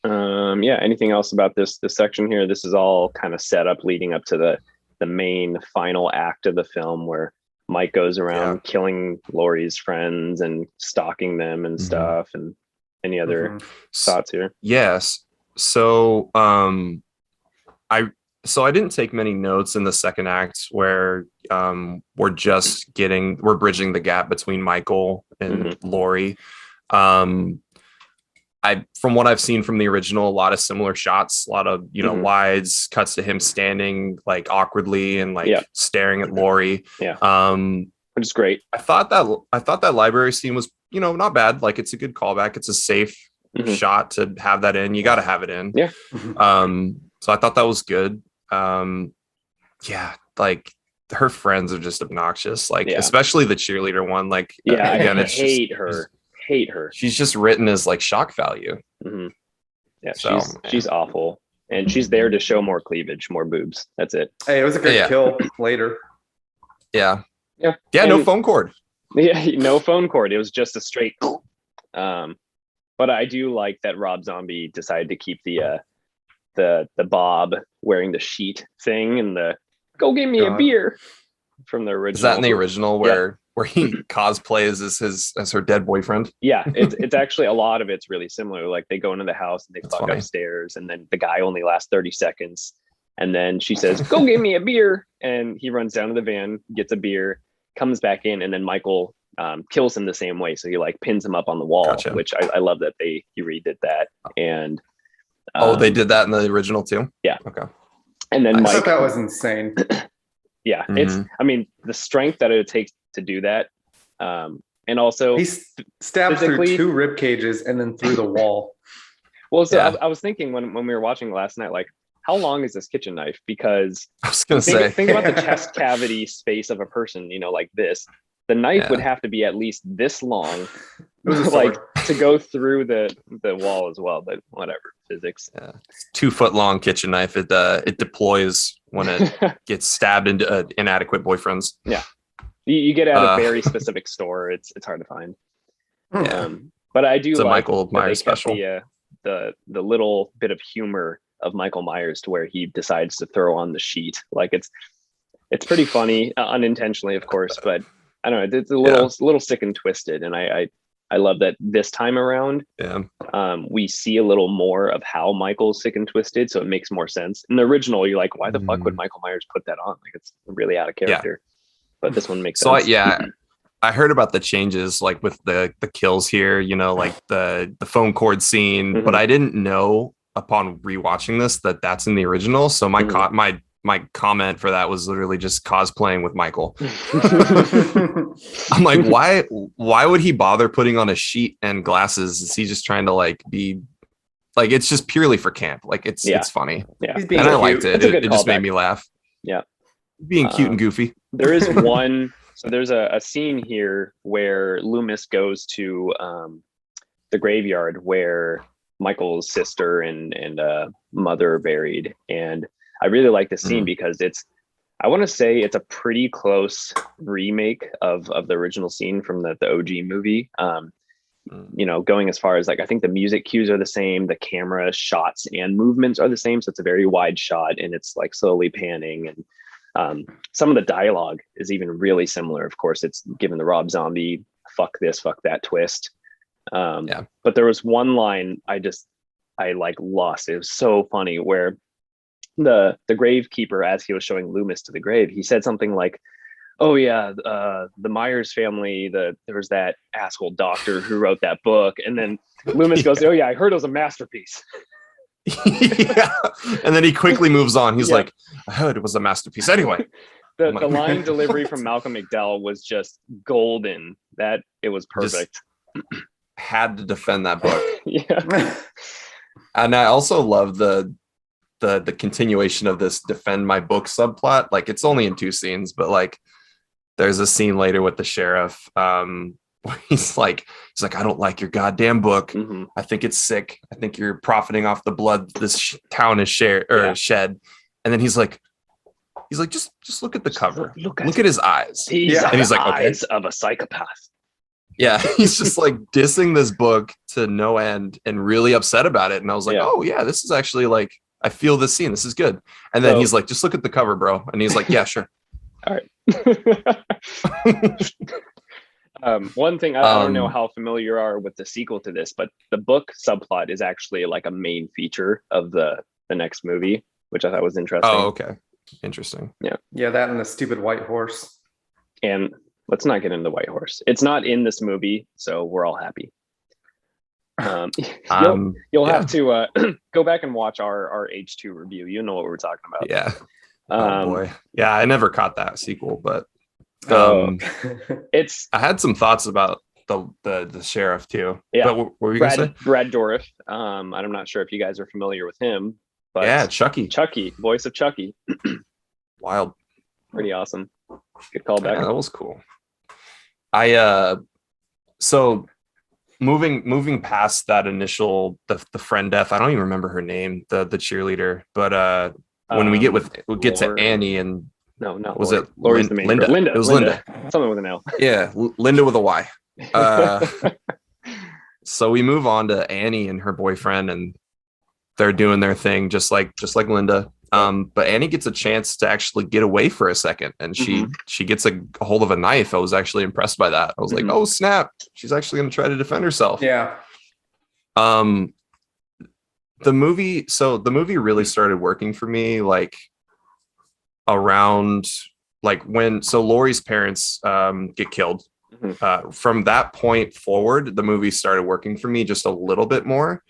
Anything else about this section here? This is all kind of set up leading up to the main final act of the film where Mike goes around killing Laurie's friends and stalking them and stuff. And any other thoughts here? Yes. So I so I didn't take many notes in the second act where we're bridging the gap between Michael and Laurie. From what I've seen from the original, a lot of similar shots, a lot of, wides, cuts to him standing like awkwardly and like staring at Laurie. Which is great. I thought that library scene was, not bad. Like, it's a good callback. It's a safe shot to have that in. You got to have it in. Yeah. So I thought that was good. Like, her friends are just obnoxious. Like, especially the cheerleader one. Like, again, I hate her. She's just written as like shock value. Yeah, so, she's awful, and she's there to show more cleavage, more boobs. That's it. Hey, it was a good kill later. Yeah. No phone cord. Yeah, no phone cord. It was just a straight. But I do like that Rob Zombie decided to keep the Bob wearing the sheet thing and the "go give me a beer" from the original. Is that in the original where he cosplays as her dead boyfriend? Yeah, it's actually, a lot of it's really similar. Like, they go into the house and they fuck upstairs, and then the guy only lasts 30 seconds, and then she says, "Go give me a beer," and he runs down to the van, gets a beer, comes back in, and then Michael kills him the same way. So he like pins him up on the wall, which I love that he redid that. And they did that in the original too? Yeah. Okay. And then I thought that was insane. Yeah. It's, I mean, the strength that it takes to do that. And also he stabbed through 2 rib cages and then through the wall. Well, so I was thinking when we were watching last night, like, how long is this kitchen knife? Because I was gonna think about the chest cavity space of a person, like this. The knife would have to be at least this long, like, to go through the wall as well. But whatever, physics. Yeah. 2 foot long kitchen knife. It deploys when it gets stabbed into inadequate boyfriends. Yeah, you get at a very specific store. It's hard to find. But I do like Michael Myers special. The little bit of humor of Michael Myers to where he decides to throw on the sheet. Like, it's pretty funny, unintentionally, of course, but I don't know. It's a little sick and twisted, and I love that this time around. We see a little more of how Michael's sick and twisted, so it makes more sense. In the original, you're like, why the fuck would Michael Myers put that on? Like, it's really out of character. But this one makes sense. I heard about the changes, like with the kills here. Like the phone cord scene, but I didn't know upon rewatching this that that's in the original. So my comment for that was literally just cosplaying with Michael. I'm like, why would he bother putting on a sheet and glasses? Is he just trying to like be like, it's just purely for camp? Like, it's funny. Yeah. And I liked it. It just made me laugh. Yeah. Being cute and goofy. There is so there's a scene here where Loomis goes to the graveyard where Michael's sister and mother are buried. And I really like this scene because I want to say it's a pretty close remake of the original scene from the OG movie. Going as far as, like, I think the music cues are the same, the camera shots and movements are the same. So it's a very wide shot and it's like slowly panning, and some of the dialogue is even really similar. Of course, it's given the Rob Zombie fuck this, fuck that twist. But there was one line I like lost. It was so funny where the gravekeeper, as he was showing Loomis to the grave, he said something like, "Oh yeah, the Myers family, there was that asshole doctor who wrote that book." And then Loomis goes, "Oh yeah, I heard it was a masterpiece." And then he quickly moves on. He's like, "I heard it was a masterpiece." Anyway, the line delivery from Malcolm McDowell was just golden. That it was perfect. Just had to defend that book. And I also love the continuation of this defend my book subplot. Like, it's only in 2 scenes, but like, there's a scene later with the sheriff where he's like, "I don't like your goddamn book. I think it's sick. I think you're profiting off the blood this town is shed." And then he's like, just look at the cover. Look at his eyes. And he's like, eyes of a psychopath. Yeah, he's just like dissing this book to no end and really upset about it. And I was like, oh yeah, this is actually like, I feel this scene. This is good. And then he's like, "Just look at the cover, bro." And he's like, "Yeah, sure." All right. One thing, I don't know how familiar you are with the sequel to this, but the book subplot is actually like a main feature of the next movie. which I thought was interesting. Oh, okay. Interesting. Yeah, that and the stupid white horse. And let's not get into White Horse. It's not in this movie, so we're all happy. You'll have to go back and watch our H2 review. You know what we're talking about. Yeah. Oh boy. Yeah, I never caught that sequel, but it's. I had some thoughts about the sheriff too. Yeah. But what were you gonna say? Brad Dourif. I'm not sure if you guys are familiar with him, but yeah, Chucky, voice of Chucky. Wild. Pretty awesome. Good callback. Yeah, that was cool. So moving past that initial the friend death, I don't even remember her name, the cheerleader, but when we get to Annie and no was Lori. it Lori's the main Linda? girl. Linda. It was Linda. Something with an L. Yeah, Linda with a Y. So we move on to Annie and her boyfriend, and they're doing their thing just like Linda. But Annie gets a chance to actually get away for a second, and she gets a hold of a knife. I was actually impressed by that. I was like, oh snap, she's actually going to try to defend herself. Yeah. The movie really started working for me like around like when Lori's parents get killed. From that point forward, the movie started working for me just a little bit more.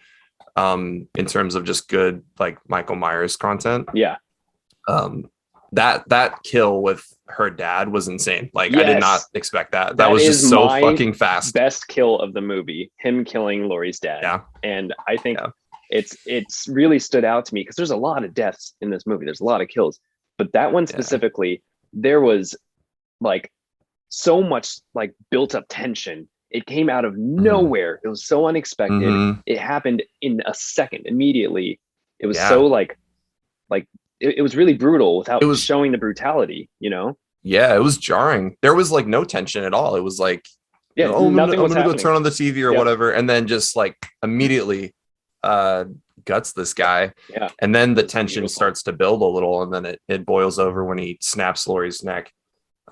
In terms of just good like Michael Myers content. Yeah. That kill with her dad was insane. Like yes. I did not expect that. That was just so fucking fast. Best kill of the movie, him killing Laurie's dad. Yeah. And I think it's really stood out to me because there's a lot of deaths in this movie. There's a lot of kills, but that one specifically, there was like so much like built up tension. It came out of nowhere. It was so unexpected. It happened in a second, immediately. It was so like it was really brutal without showing the brutality, you know? Yeah, it was jarring. There was like no tension at all. It was like, I'm gonna go turn on the TV or whatever. And then just like immediately guts this guy. Yeah. And then the tension starts to build a little, and then it boils over when he snaps Laurie's neck.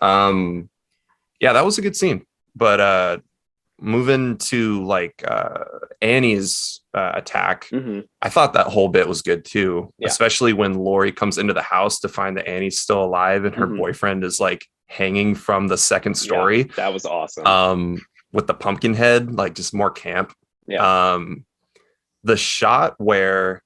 Yeah, that was a good scene. But moving to like Annie's attack, I thought that whole bit was good too, especially when Laurie comes into the house to find that Annie's still alive and her boyfriend is like hanging from the second story. That was awesome. With the pumpkin head, like just more camp. The shot where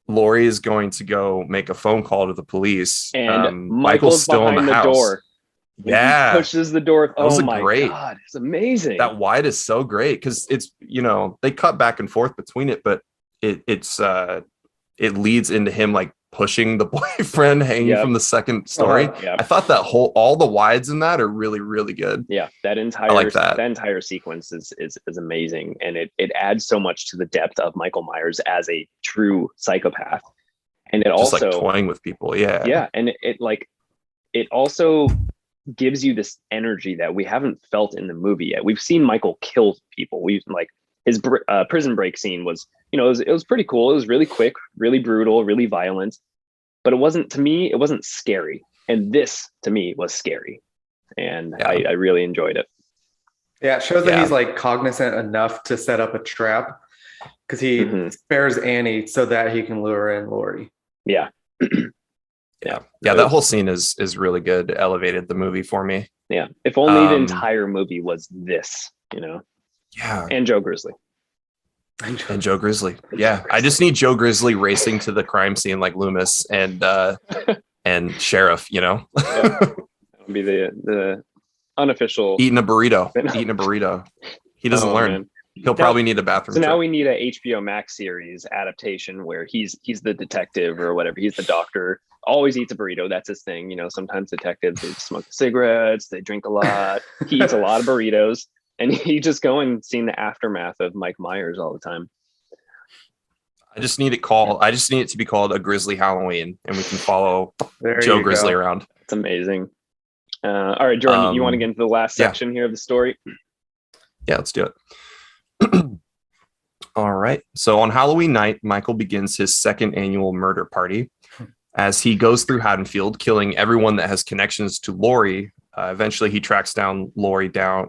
Laurie is going to go make a phone call to the police and Michael's still in the house. Door. Yeah, he pushes the door. Oh my great. God, it's amazing. That wide is so great because it's they cut back and forth between it, but it leads into him like pushing the boyfriend hanging from the second story. I thought that all the wides in that are really, really good. Yeah, that entire sequence is amazing, and it adds so much to the depth of Michael Myers as a true psychopath, and it just also like toying with people. Yeah, and it also gives you this energy that we haven't felt in the movie yet. We've seen Michael kill people. We've like his prison break scene was, it was pretty cool. It was really quick, really brutal, really violent, but it wasn't scary. And this to me was scary. And I really enjoyed it. Yeah. It shows that he's like cognizant enough to set up a trap because he spares Annie so that he can lure in Laurie. Yeah. Yeah, that whole scene is really good. It elevated the movie for me. Yeah. If only the entire movie was this, Yeah. And Joe Grizzly. And Joe Grizzly. Yeah. I just need Joe Grizzly racing to the crime scene like Loomis and Sheriff, That would be the unofficial eating a burrito. He doesn't learn. Man. He'll probably need a bathroom. So now we need a HBO Max series adaptation where he's the detective or whatever. He's the doctor. Always eats a burrito. That's his thing. Sometimes detectives, they smoke cigarettes, they drink a lot. He eats a lot of burritos, and he just go and see the aftermath of Mike Myers all the time. I just need it to be called A Grizzly Halloween, and we can follow Joe Grizzly around. It's amazing. All right, Jordan, you want to get into the last section here of the story? Yeah, let's do it. All right. So on Halloween night, Michael begins his second annual murder party. As he goes through Haddonfield, killing everyone that has connections to Laurie. Eventually, he tracks Laurie down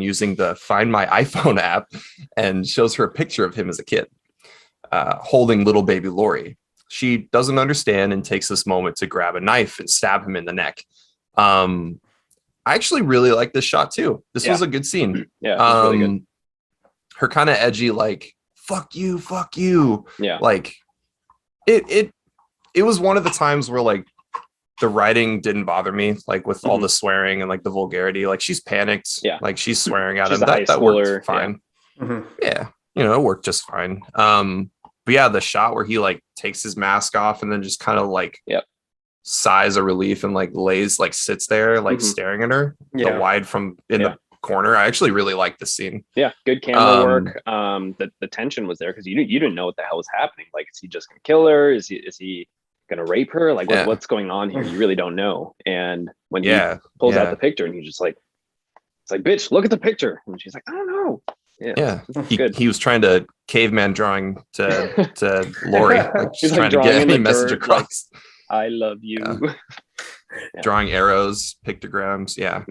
using the Find My iPhone app and shows her a picture of him as a kid. holding little baby Lori. She doesn't understand and takes this moment to grab a knife and stab him in the neck. I actually really like this shot too. This was a good scene. Yeah, it was really good. Her kind of edgy, like, fuck you. Yeah. Like it was one of the times where like the writing didn't bother me, like with all the swearing and like the vulgarity. Like she's panicked. Yeah. Like she's swearing at She's him. a high That schooler. worked fine. Mhm. Yeah. You know, it worked just fine. But yeah, the shot where he like takes his mask off and then just kind of like sighs of relief and like lays, like sits there, like staring at her, the wide from in the corner. I actually really like this scene. Yeah, good camera work. The tension was there because you didn't know what the hell was happening. Like, is he just gonna kill her? Is he gonna rape her? Like, what's going on here? You really don't know. And when he pulls out the picture and he's just like, it's like, bitch, look at the picture. And she's like, I don't know. Yeah. He was trying to caveman drawing to Lori. Like she's trying to get any message across. Like, I love you. Drawing arrows, pictograms. Yeah.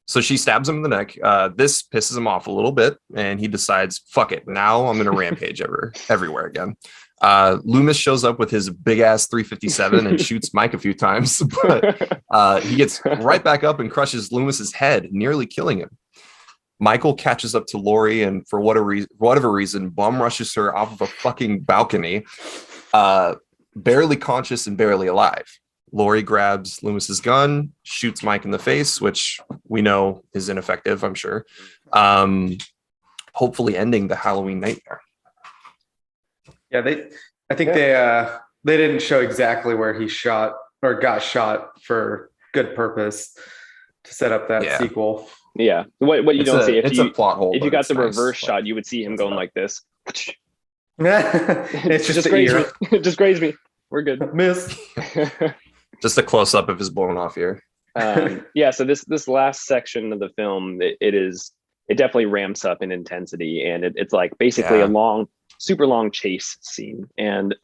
So she stabs him in the neck. This pisses him off a little bit, and he decides, fuck it. Now I'm going to rampage everywhere again. Loomis shows up with his big ass 357 and shoots Mike a few times, but he gets right back up and crushes Loomis's head, nearly killing him. Michael catches up to Lori and for whatever reason, bum rushes her off of a fucking balcony, barely conscious and barely alive. Lori grabs Loomis's gun, shoots Mike in the face, which we know is ineffective, I'm sure. Hopefully ending the Halloween nightmare. Yeah, I think they didn't show exactly where he shot or got shot for good purpose to set up that sequel. Yeah, what you don't see, it's a plot hole. If you got the reverse shot, you would see him going like this. It's just grazed me. It just grazed me. We're good. Miss. Just a close up of his blown off ear. So this last section of the film, it definitely ramps up in intensity, and it's like basically a super long chase scene, and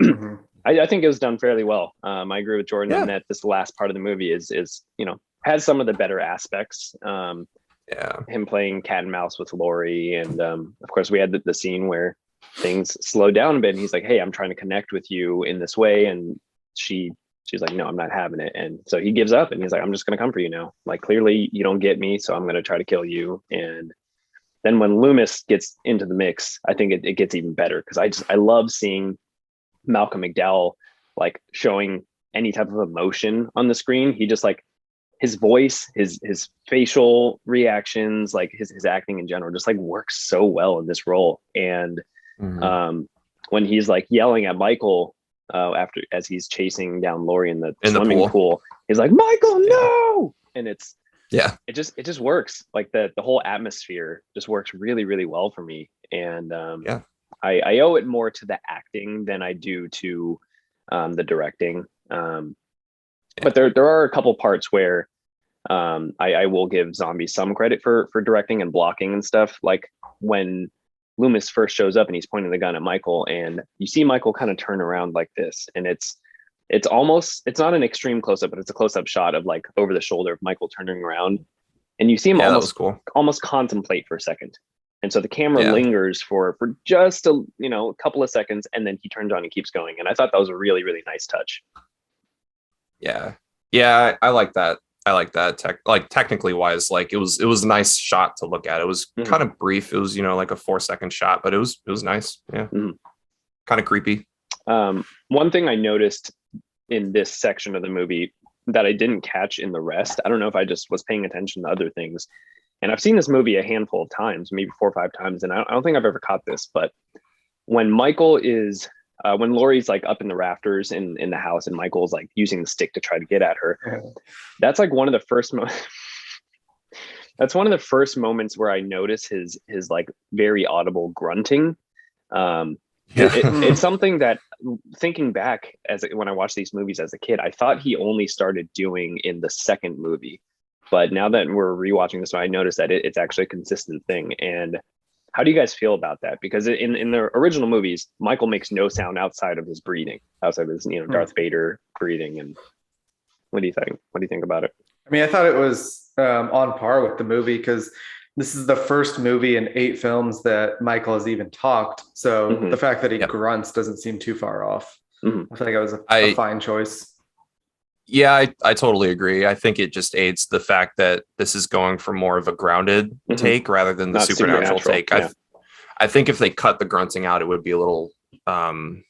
I think it was done fairly well. I agree with Jordan in that this last part of the movie is has some of the better aspects. Him playing cat and mouse with Lori, and of course we had the scene where things slowed down a bit, and he's like, hey, I'm trying to connect with you in this way, and she's like, no, I'm not having it. And so he gives up and he's like, I'm just gonna come for you now. Like, clearly you don't get me, so I'm gonna try to kill you. And then when Loomis gets into the mix, I think it gets even better, because I love seeing Malcolm McDowell like showing any type of emotion on the screen. He just like his voice, his facial reactions, like his acting in general just like works so well in this role. And when he's like yelling at Michael as he's chasing down Lori in the swimming pool, he's like, Michael, no! And it just works. Like the whole atmosphere just works really, really well for me. And I owe it more to the acting than I do to the directing. But there are a couple parts where I will give Zombie some credit for directing and blocking and stuff. Like when Loomis first shows up and he's pointing the gun at Michael, and you see Michael kind of turn around like this, and it's not an extreme close-up, but it's a close-up shot of like over the shoulder of Michael turning around, and you see him almost contemplate for a second. And so the camera lingers for just a couple of seconds, and then he turns on and keeps going. And I thought that was a really, really nice touch. Yeah, I like that. Technically wise, like it was a nice shot to look at. It was kind of brief. It was like a 4-second shot, but it was nice. Yeah, kind of creepy. One thing I noticed in this section of the movie that I didn't catch in the rest, I don't know if I just was paying attention to other things, and I've seen this movie a handful of times, maybe 4 or 5 times, and I don't think I've ever caught this, but when when Lori's like up in the rafters in the house and Michael's like using the stick to try to get at her, that's like one of the first that's one of the first moments where I notice his like very audible grunting. It's something that, thinking back when I watched these movies as a kid, I thought he only started doing in the second movie, but now that we're rewatching this one, I noticed that it's actually a consistent thing. And how do you guys feel about that? Because in the original movies, Michael makes no sound outside of his breathing, outside of his Darth Vader breathing. And what do you think? What do you think about it? I mean, I thought it was on par with the movie, because this is the first movie in 8 films that Michael has even talked. So the fact that he grunts doesn't seem too far off. I feel like it was a fine choice. Yeah, I totally agree. I think it just aids the fact that this is going for more of a grounded take rather than the supernatural take. Yeah. I think if they cut the grunting out, it would be a little. I mean,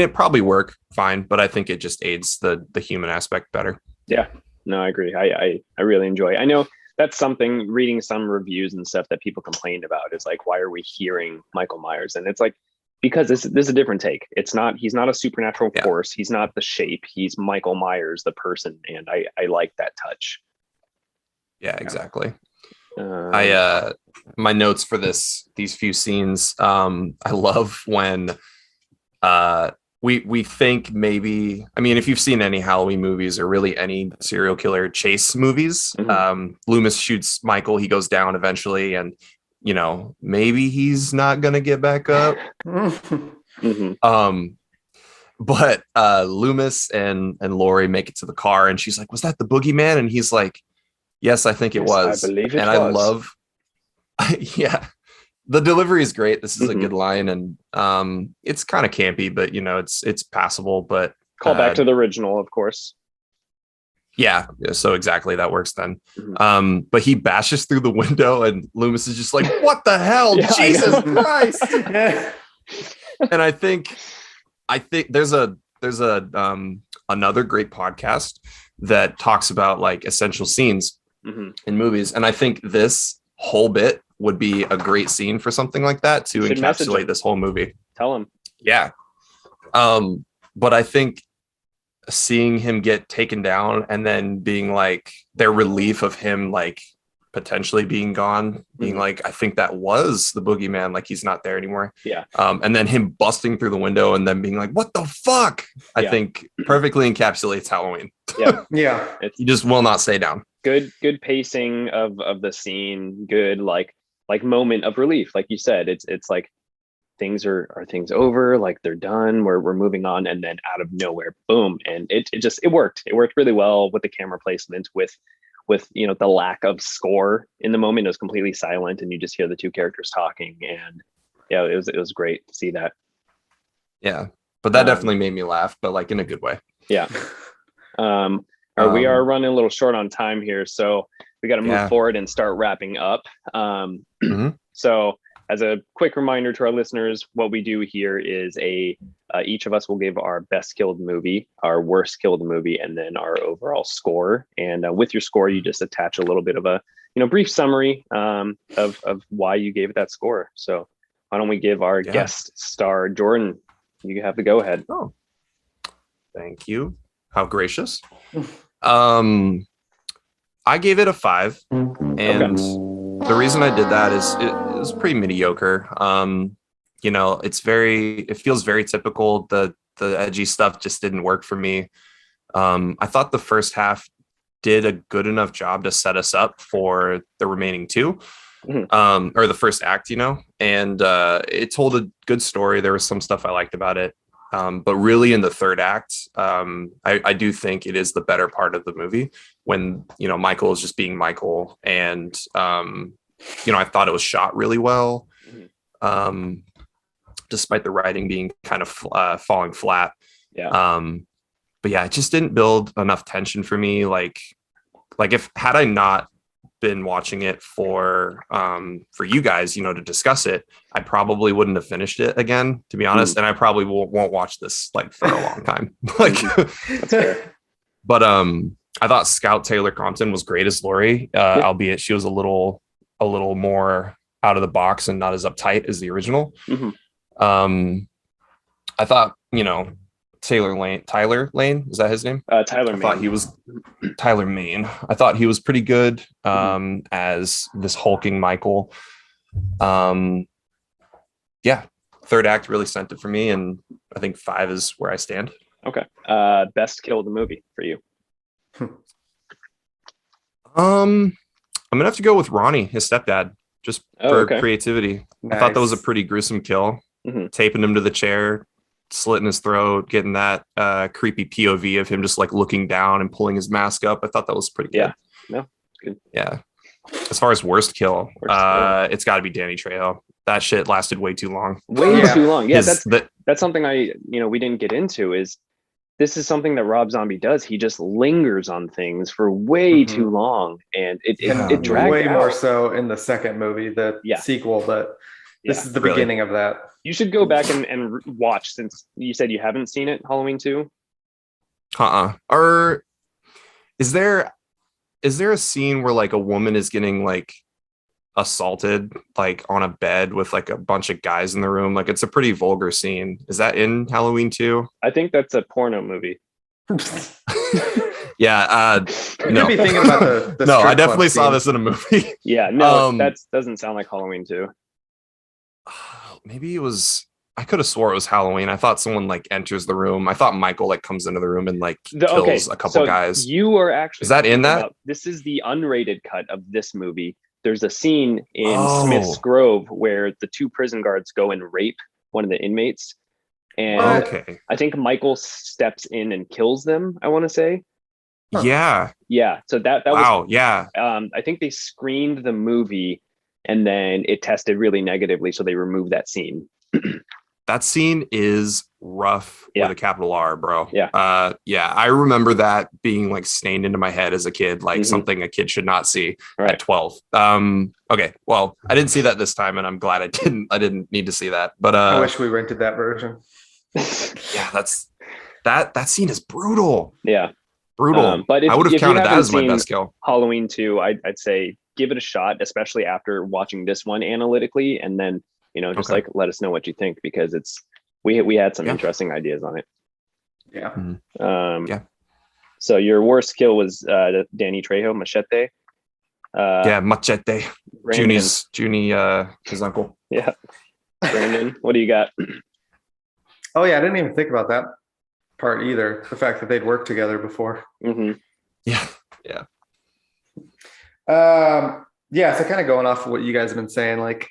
it probably work fine, but I think it just aids the human aspect better. Yeah, no, I agree. I really enjoy it. I know that's something, reading some reviews and stuff, that people complained about is like, why are we hearing Michael Myers? And it's like, because this is a different take. He's not a supernatural force. He's not the shape. He's Michael Myers, the person. And I like that touch. Yeah, exactly. My notes for these few scenes. I love when we think maybe, I mean, if you've seen any Halloween movies or really any serial killer chase movies, Loomis shoots Michael, he goes down eventually, and you know, maybe he's not gonna get back up. But Loomis and Lori make it to the car, and she's like, "Was that the boogeyman?" And he's like, "Yes, I think it was." I believe it was. I love, yeah, the delivery is great. This is a good line, and it's kind of campy, but you know, it's passable. But call back to the original, of course. Yeah, so exactly, that works then. But he bashes through the window, and Loomis is just like, "What the hell, Jesus Christ!" And I think there's another great podcast that talks about like essential scenes in movies, and I think this whole bit would be a great scene for something like that to encapsulate this whole movie. Tell him. Yeah. But I think seeing him get taken down and then being like their relief of him like potentially being gone, being like, I think that was the boogeyman, like he's not there anymore. Yeah. And then him busting through the window and then being like, what the fuck? I think perfectly encapsulates Halloween. Yeah. Yeah. He just will not stay down. Good pacing of the scene, good like moment of relief. Like you said, it's like things are things over, like they're done, we're moving on, and then out of nowhere, boom. And it worked really well with the camera placement, with you know, the lack of score in the moment. It was completely silent and you just hear the two characters talking, and yeah, it was great to see that. Yeah, but that definitely made me laugh, but like in a good way. Yeah. We are running a little short on time here, so we got to move forward and start wrapping up. So as a quick reminder to our listeners, what we do here is each of us will give our best killed movie, our worst killed movie, and then our overall score. And with your score, you just attach a little bit of a brief summary of why you gave it that score. So why don't we give our guest star, Jordan? You have the go ahead. Oh, thank you. How gracious. I gave it a 5, and the reason I did that is it was pretty mediocre. You know, it feels very typical. The edgy stuff just didn't work for me. I thought the first half did a good enough job to set us up for the remaining 2, or the first act, you know, and it told a good story. There was some stuff I liked about it. But really in the third act, I do think it is the better part of the movie when, you know, Michael is just being Michael. And, you know, I thought it was shot really well, despite the writing being kind of falling flat. Yeah. But yeah, it just didn't build enough tension for me. Like had I not been watching it for you guys, you know, to discuss it, I probably wouldn't have finished it again, to be honest. And I probably won't watch this like for a long time. Like, that's fair. But I thought Scout Taylor Compton was great as Lori, albeit she was a little more out of the box and not as uptight as the original. I thought, you know, Tyler Lane, is that his name? Tyler Mane. I thought he was Tyler Mane. I thought he was pretty good as this hulking Michael. Yeah, third act really sent it for me, and I think 5 is where I stand. Okay. Best kill of the movie for you? I'm gonna have to go with Ronnie, his stepdad, just for creativity. Nice. I thought that was a pretty gruesome kill. Taping him to the chair, slitting his throat, getting that creepy POV of him just like looking down and pulling his mask up. I thought that was pretty good. Yeah, no, it's good. Yeah. As far as worst kill, Worst kill. it's got to be Danny Trejo. That shit lasted way too long. Way too long. Yeah, His- that's something we didn't get into. Is this is something that Rob Zombie does? He just lingers on things for way too long, and it dragged way out. more so in the second movie, the sequel. But this is the beginning of that. You should go back and watch, since you said you haven't seen it. Halloween 2. Or is there a scene where like a woman is getting like assaulted like on a bed with like a bunch of guys in the room? Like it's a pretty vulgar scene. Is that in Halloween 2? I think that's a porno movie. Yeah. You No. could be thinking about the No, I strip definitely club saw scene. this in a movie. Yeah, no, that doesn't sound like Halloween 2. Maybe it was. I could have swore it was Halloween. I thought someone like enters the room. I thought Michael like comes into the room and like kills a couple guys. You are actually, is that in that? This is the unrated cut of this movie. There's a scene in Smith's Grove where the 2 prison guards go and rape one of the inmates, and I think Michael steps in and kills them. I want to say. Yeah. So that wow. was Yeah. I think they screened the movie, and then it tested really negatively, so they removed that scene. That scene is rough with a capital R, bro. Yeah. I remember that being like stained into my head as a kid, like something a kid should not see at 12. Okay. Well, I didn't see that this time, and I'm glad I didn't need to see that. But I wish we rented that version. Yeah, that scene is brutal. Yeah. Brutal. But I would have counted that as my best kill. Halloween 2, I'd say give it a shot, especially after watching this one analytically, and then just like let us know what you think, because we had some interesting ideas on it. Yeah. So your worst kill was Danny Trejo, Machete. Machete. Junie, his uncle. Yeah. Brandon, what do you got? Oh yeah, I didn't even think about that part either. The fact that they'd worked together before. Yeah. So kind of going off of what you guys have been saying, like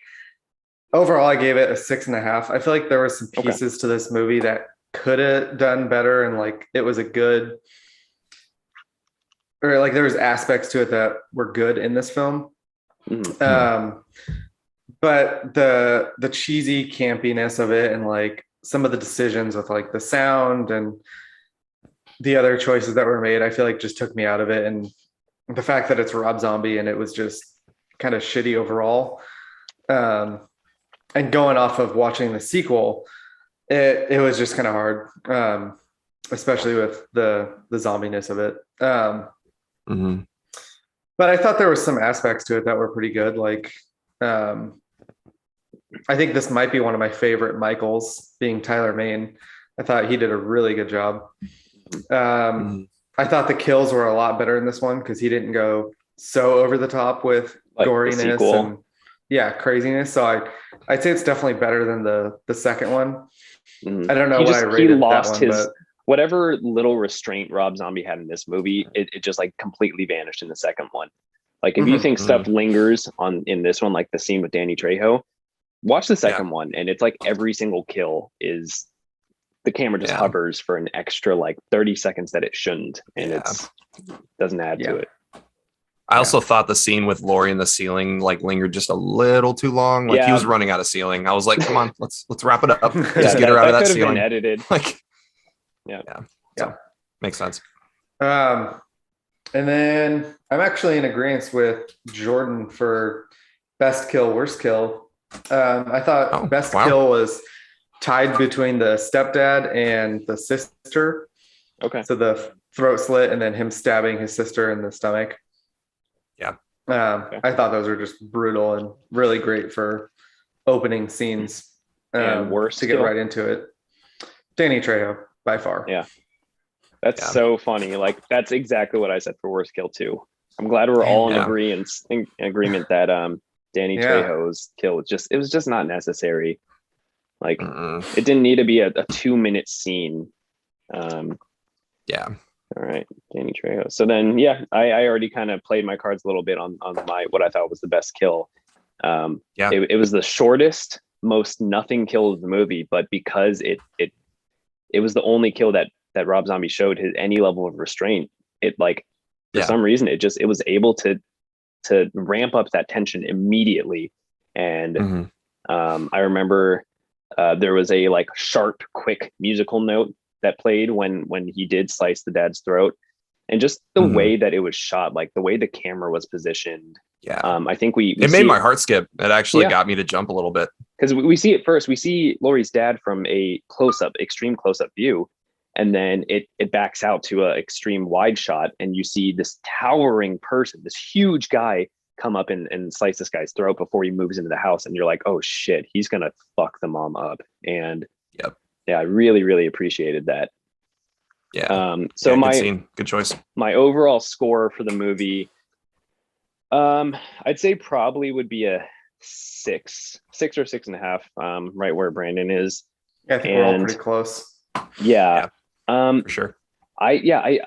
overall, I gave it a 6.5. I feel like there were some pieces to this movie that could have done better, and like it was there was aspects to it that were good in this film. But the cheesy campiness of it, and like some of the decisions with like the sound and the other choices that were made, I feel like just took me out of it. And the fact that it's Rob Zombie and it was just kind of shitty overall. And going off of watching the sequel, it was just kind of hard, especially with the zombiness of it. But I thought there were some aspects to it that were pretty good. Like, I think this might be one of my favorite Michaels, being Tyler Mane. I thought he did a really good job. I thought the kills were a lot better in this one because he didn't go so over the top with like goriness and craziness. So I'd say it's definitely better than the second one. I don't know what I rated. He lost that one, but whatever little restraint Rob Zombie had in this movie, it just like completely vanished in the second one. Like if you think stuff lingers in this one, like the scene with Danny Trejo, watch the second one, and it's like every single kill is the camera just hovers for an extra like 30 seconds that it shouldn't, and it's doesn't add to it. I also thought the scene with Laurie in the ceiling like lingered just a little too long. Like he was running out of ceiling. I was like, come on, let's wrap it up. Just get her out of that ceiling. Been edited. Like, So, makes sense. And then I'm actually in agreement with Jordan for best kill, worst kill. I thought best kill was tied between the stepdad and the sister. Okay. So the throat slit and then him stabbing his sister in the stomach. Yeah. I thought those were just brutal and really great for opening scenes. And worst to get right into it. Danny Trejo, by far. Yeah. That's so funny. Like that's exactly what I said for worst kill too. I'm glad we're all in agreement that Danny Trejo's kill was just not necessary. Like it didn't need to be a 2-minute scene. All right, Danny Trejo. So then, I already kind of played my cards a little bit on my what I thought was the best kill. It was the shortest, most nothing kill of the movie, but because it was the only kill that Rob Zombie showed any level of restraint. It like for some reason it was able to to ramp up that tension immediately. And I remember there was a like sharp, quick musical note that played when he did slice the dad's throat, and just the way that it was shot, like the way the camera was positioned. Yeah. I think we it made my heart skip. It actually got me to jump a little bit. Because we see it first. We see Laurie's dad from a close-up, extreme close-up view. And then it backs out to an extreme wide shot. And you see this towering person, this huge guy come up and slice this guy's throat before he moves into the house. And you're like, oh shit, he's going to fuck the mom up. And yeah, I really, really appreciated that. Yeah. So good scene. Good choice. My overall score for the movie, I'd say probably would be a 6 or 6.5, right where Brandon is. Yeah, I think we're all pretty close. Yeah. For sure. I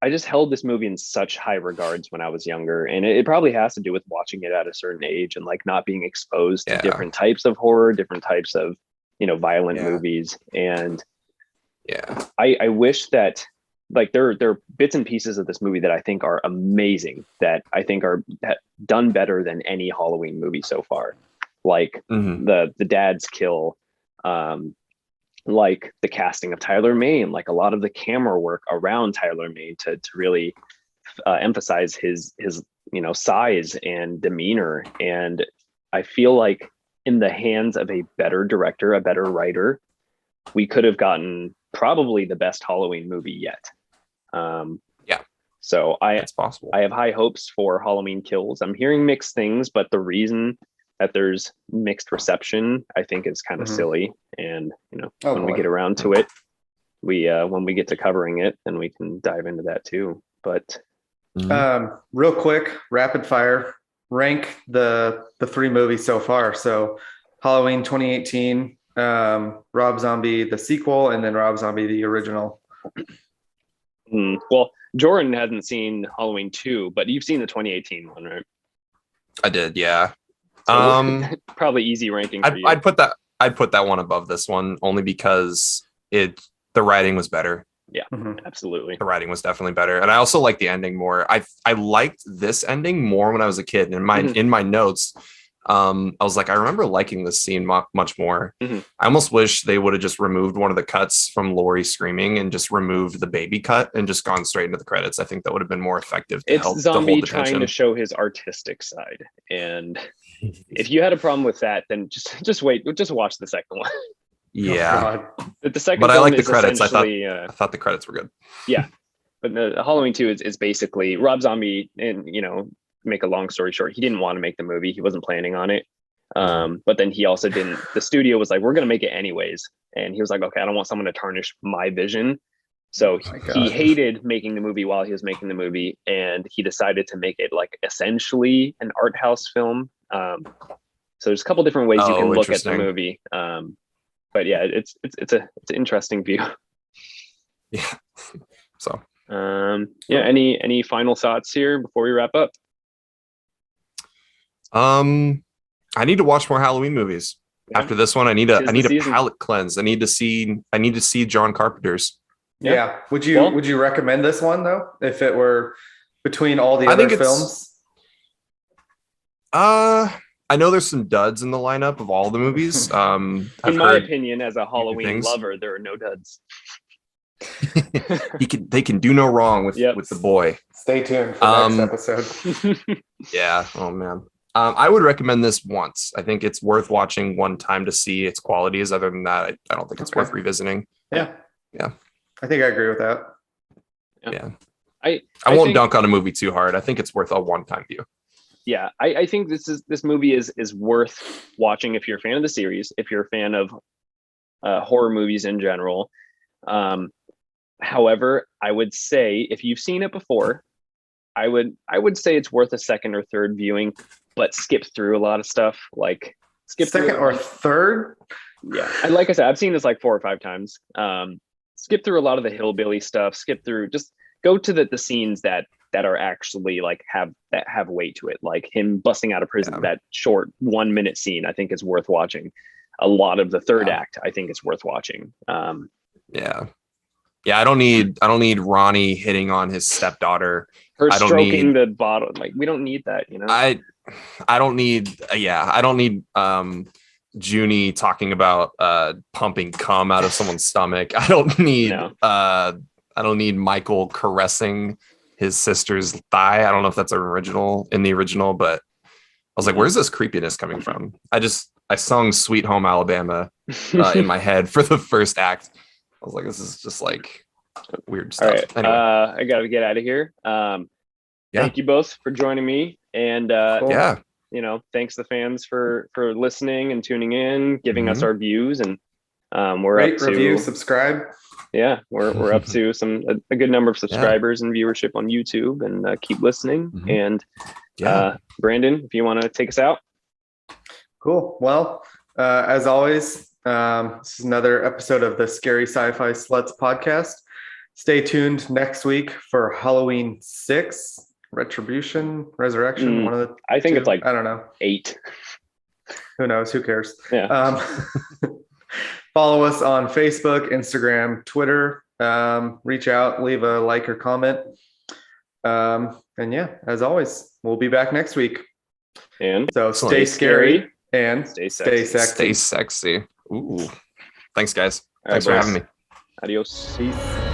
just held this movie in such high regards when I was younger, and it probably has to do with watching it at a certain age and like not being exposed to different types of horror, different types of, violent movies. And I wish that like there are bits and pieces of this movie that I think are amazing, that I think are done better than any Halloween movie so far. Like the dad's kill, like the casting of Tyler Mane, like a lot of the camera work around Tyler Mane to really emphasize his size and demeanor. And I feel like in the hands of a better director, a better writer, we could have gotten probably the best Halloween movie yet. So it's possible. I have high hopes for Halloween Kills. I'm hearing mixed things, but the reason that there's mixed reception, I think, is kind of silly. And when we get around to it, when we get to covering it, then we can dive into that too. But real quick, rapid fire, rank the 3 movies so far. So Halloween 2018, Rob Zombie the sequel, and then Rob Zombie the original. Well, Jordan hasn't seen Halloween 2, but you've seen the 2018 one, right? I did, yeah. So probably easy ranking for you. I'd put that one above this one only because the writing was better. Yeah, absolutely. The writing was definitely better, and I also like the ending more. I liked this ending more when I was a kid. In my notes, I was like, I remember liking this scene much more. I almost wish they would have just removed one of the cuts from Laurie screaming and just removed the baby cut and just gone straight into the credits. I think that would have been more effective. It's Zombie trying to show his artistic side, and if you had a problem with that, then just wait, just watch the second one. Yeah, the second. But I like the credits. I thought the credits were good. Yeah, but the Halloween 2 is basically Rob Zombie, and make a long story short, he didn't want to make the movie. He wasn't planning on it. But then he also didn't. The studio was like, "We're going to make it anyways," and he was like, "Okay, I don't want someone to tarnish my vision." So he hated making the movie while he was making the movie, and he decided to make it like essentially an art house film. So there's a couple different ways you can look at the movie. But yeah, it's an interesting view. Yeah. So any final thoughts here before we wrap up? I need to watch more Halloween movies. After this one, I need a palate cleanse. I need to see John Carpenter's. Yeah. Would you recommend this one though, if it were between all the other films? I know there's some duds in the lineup of all the movies. In my opinion, as a Halloween lover, there are no duds. They can do no wrong with the boy. Stay tuned for next episode. Yeah. Oh man. I would recommend this once. I think it's worth watching one time to see its qualities. Other than that, I don't think it's worth revisiting. Yeah. Yeah. I think I agree with that. Yeah. I won't dunk on a movie too hard. I think it's worth a one-time view. Yeah, I think this movie is worth watching if you're a fan of the series, if you're a fan of horror movies in general. However, I would say if you've seen it before, I would say it's worth a second or third viewing, but skip through a lot of stuff. Like skip second or third. Yeah, and like I said, I've seen this like 4 or 5 times. Skip through a lot of the hillbilly stuff. Skip through, just go to the scenes that are actually like have weight to it, like him busting out of prison. That short 1 minute scene I think is worth watching. A lot of the third act I think is worth watching. Yeah, I don't need Ronnie hitting on his stepdaughter. Her I don't stroking need the bottle. Like, we don't need that, you know? I don't need I don't need Junie talking about pumping cum out of someone's stomach. I don't need No. I don't need Michael caressing his sister's thigh. I don't know if that's in the original, but I was like, where's this creepiness coming from? I sung Sweet Home Alabama in my head for the first act. I was like, this is just like weird stuff. All right. Anyway. I got to get out of here. Thank you both for joining me. And, Yeah. you know, thanks to the fans for listening and tuning in, giving us our views. And we're Rate, up to review, subscribe. Yeah, we're up to a good number of subscribers and viewership on YouTube, and keep listening. And Brandon, if you want to take us out. Cool. Well, as always, this is another episode of the Scary Sci-Fi Sluts podcast. Stay tuned next week for Halloween 6, Retribution, Resurrection. One of the I think two. it's like, I don't know, 8. Who knows? Who cares? Yeah. Follow us on Facebook, Instagram, Twitter. Reach out, leave a like or comment. And yeah, as always, we'll be back next week. And so stay scary and stay sexy. Stay sexy. Ooh. Thanks, guys. All Thanks right, for having me. Adios. Peace.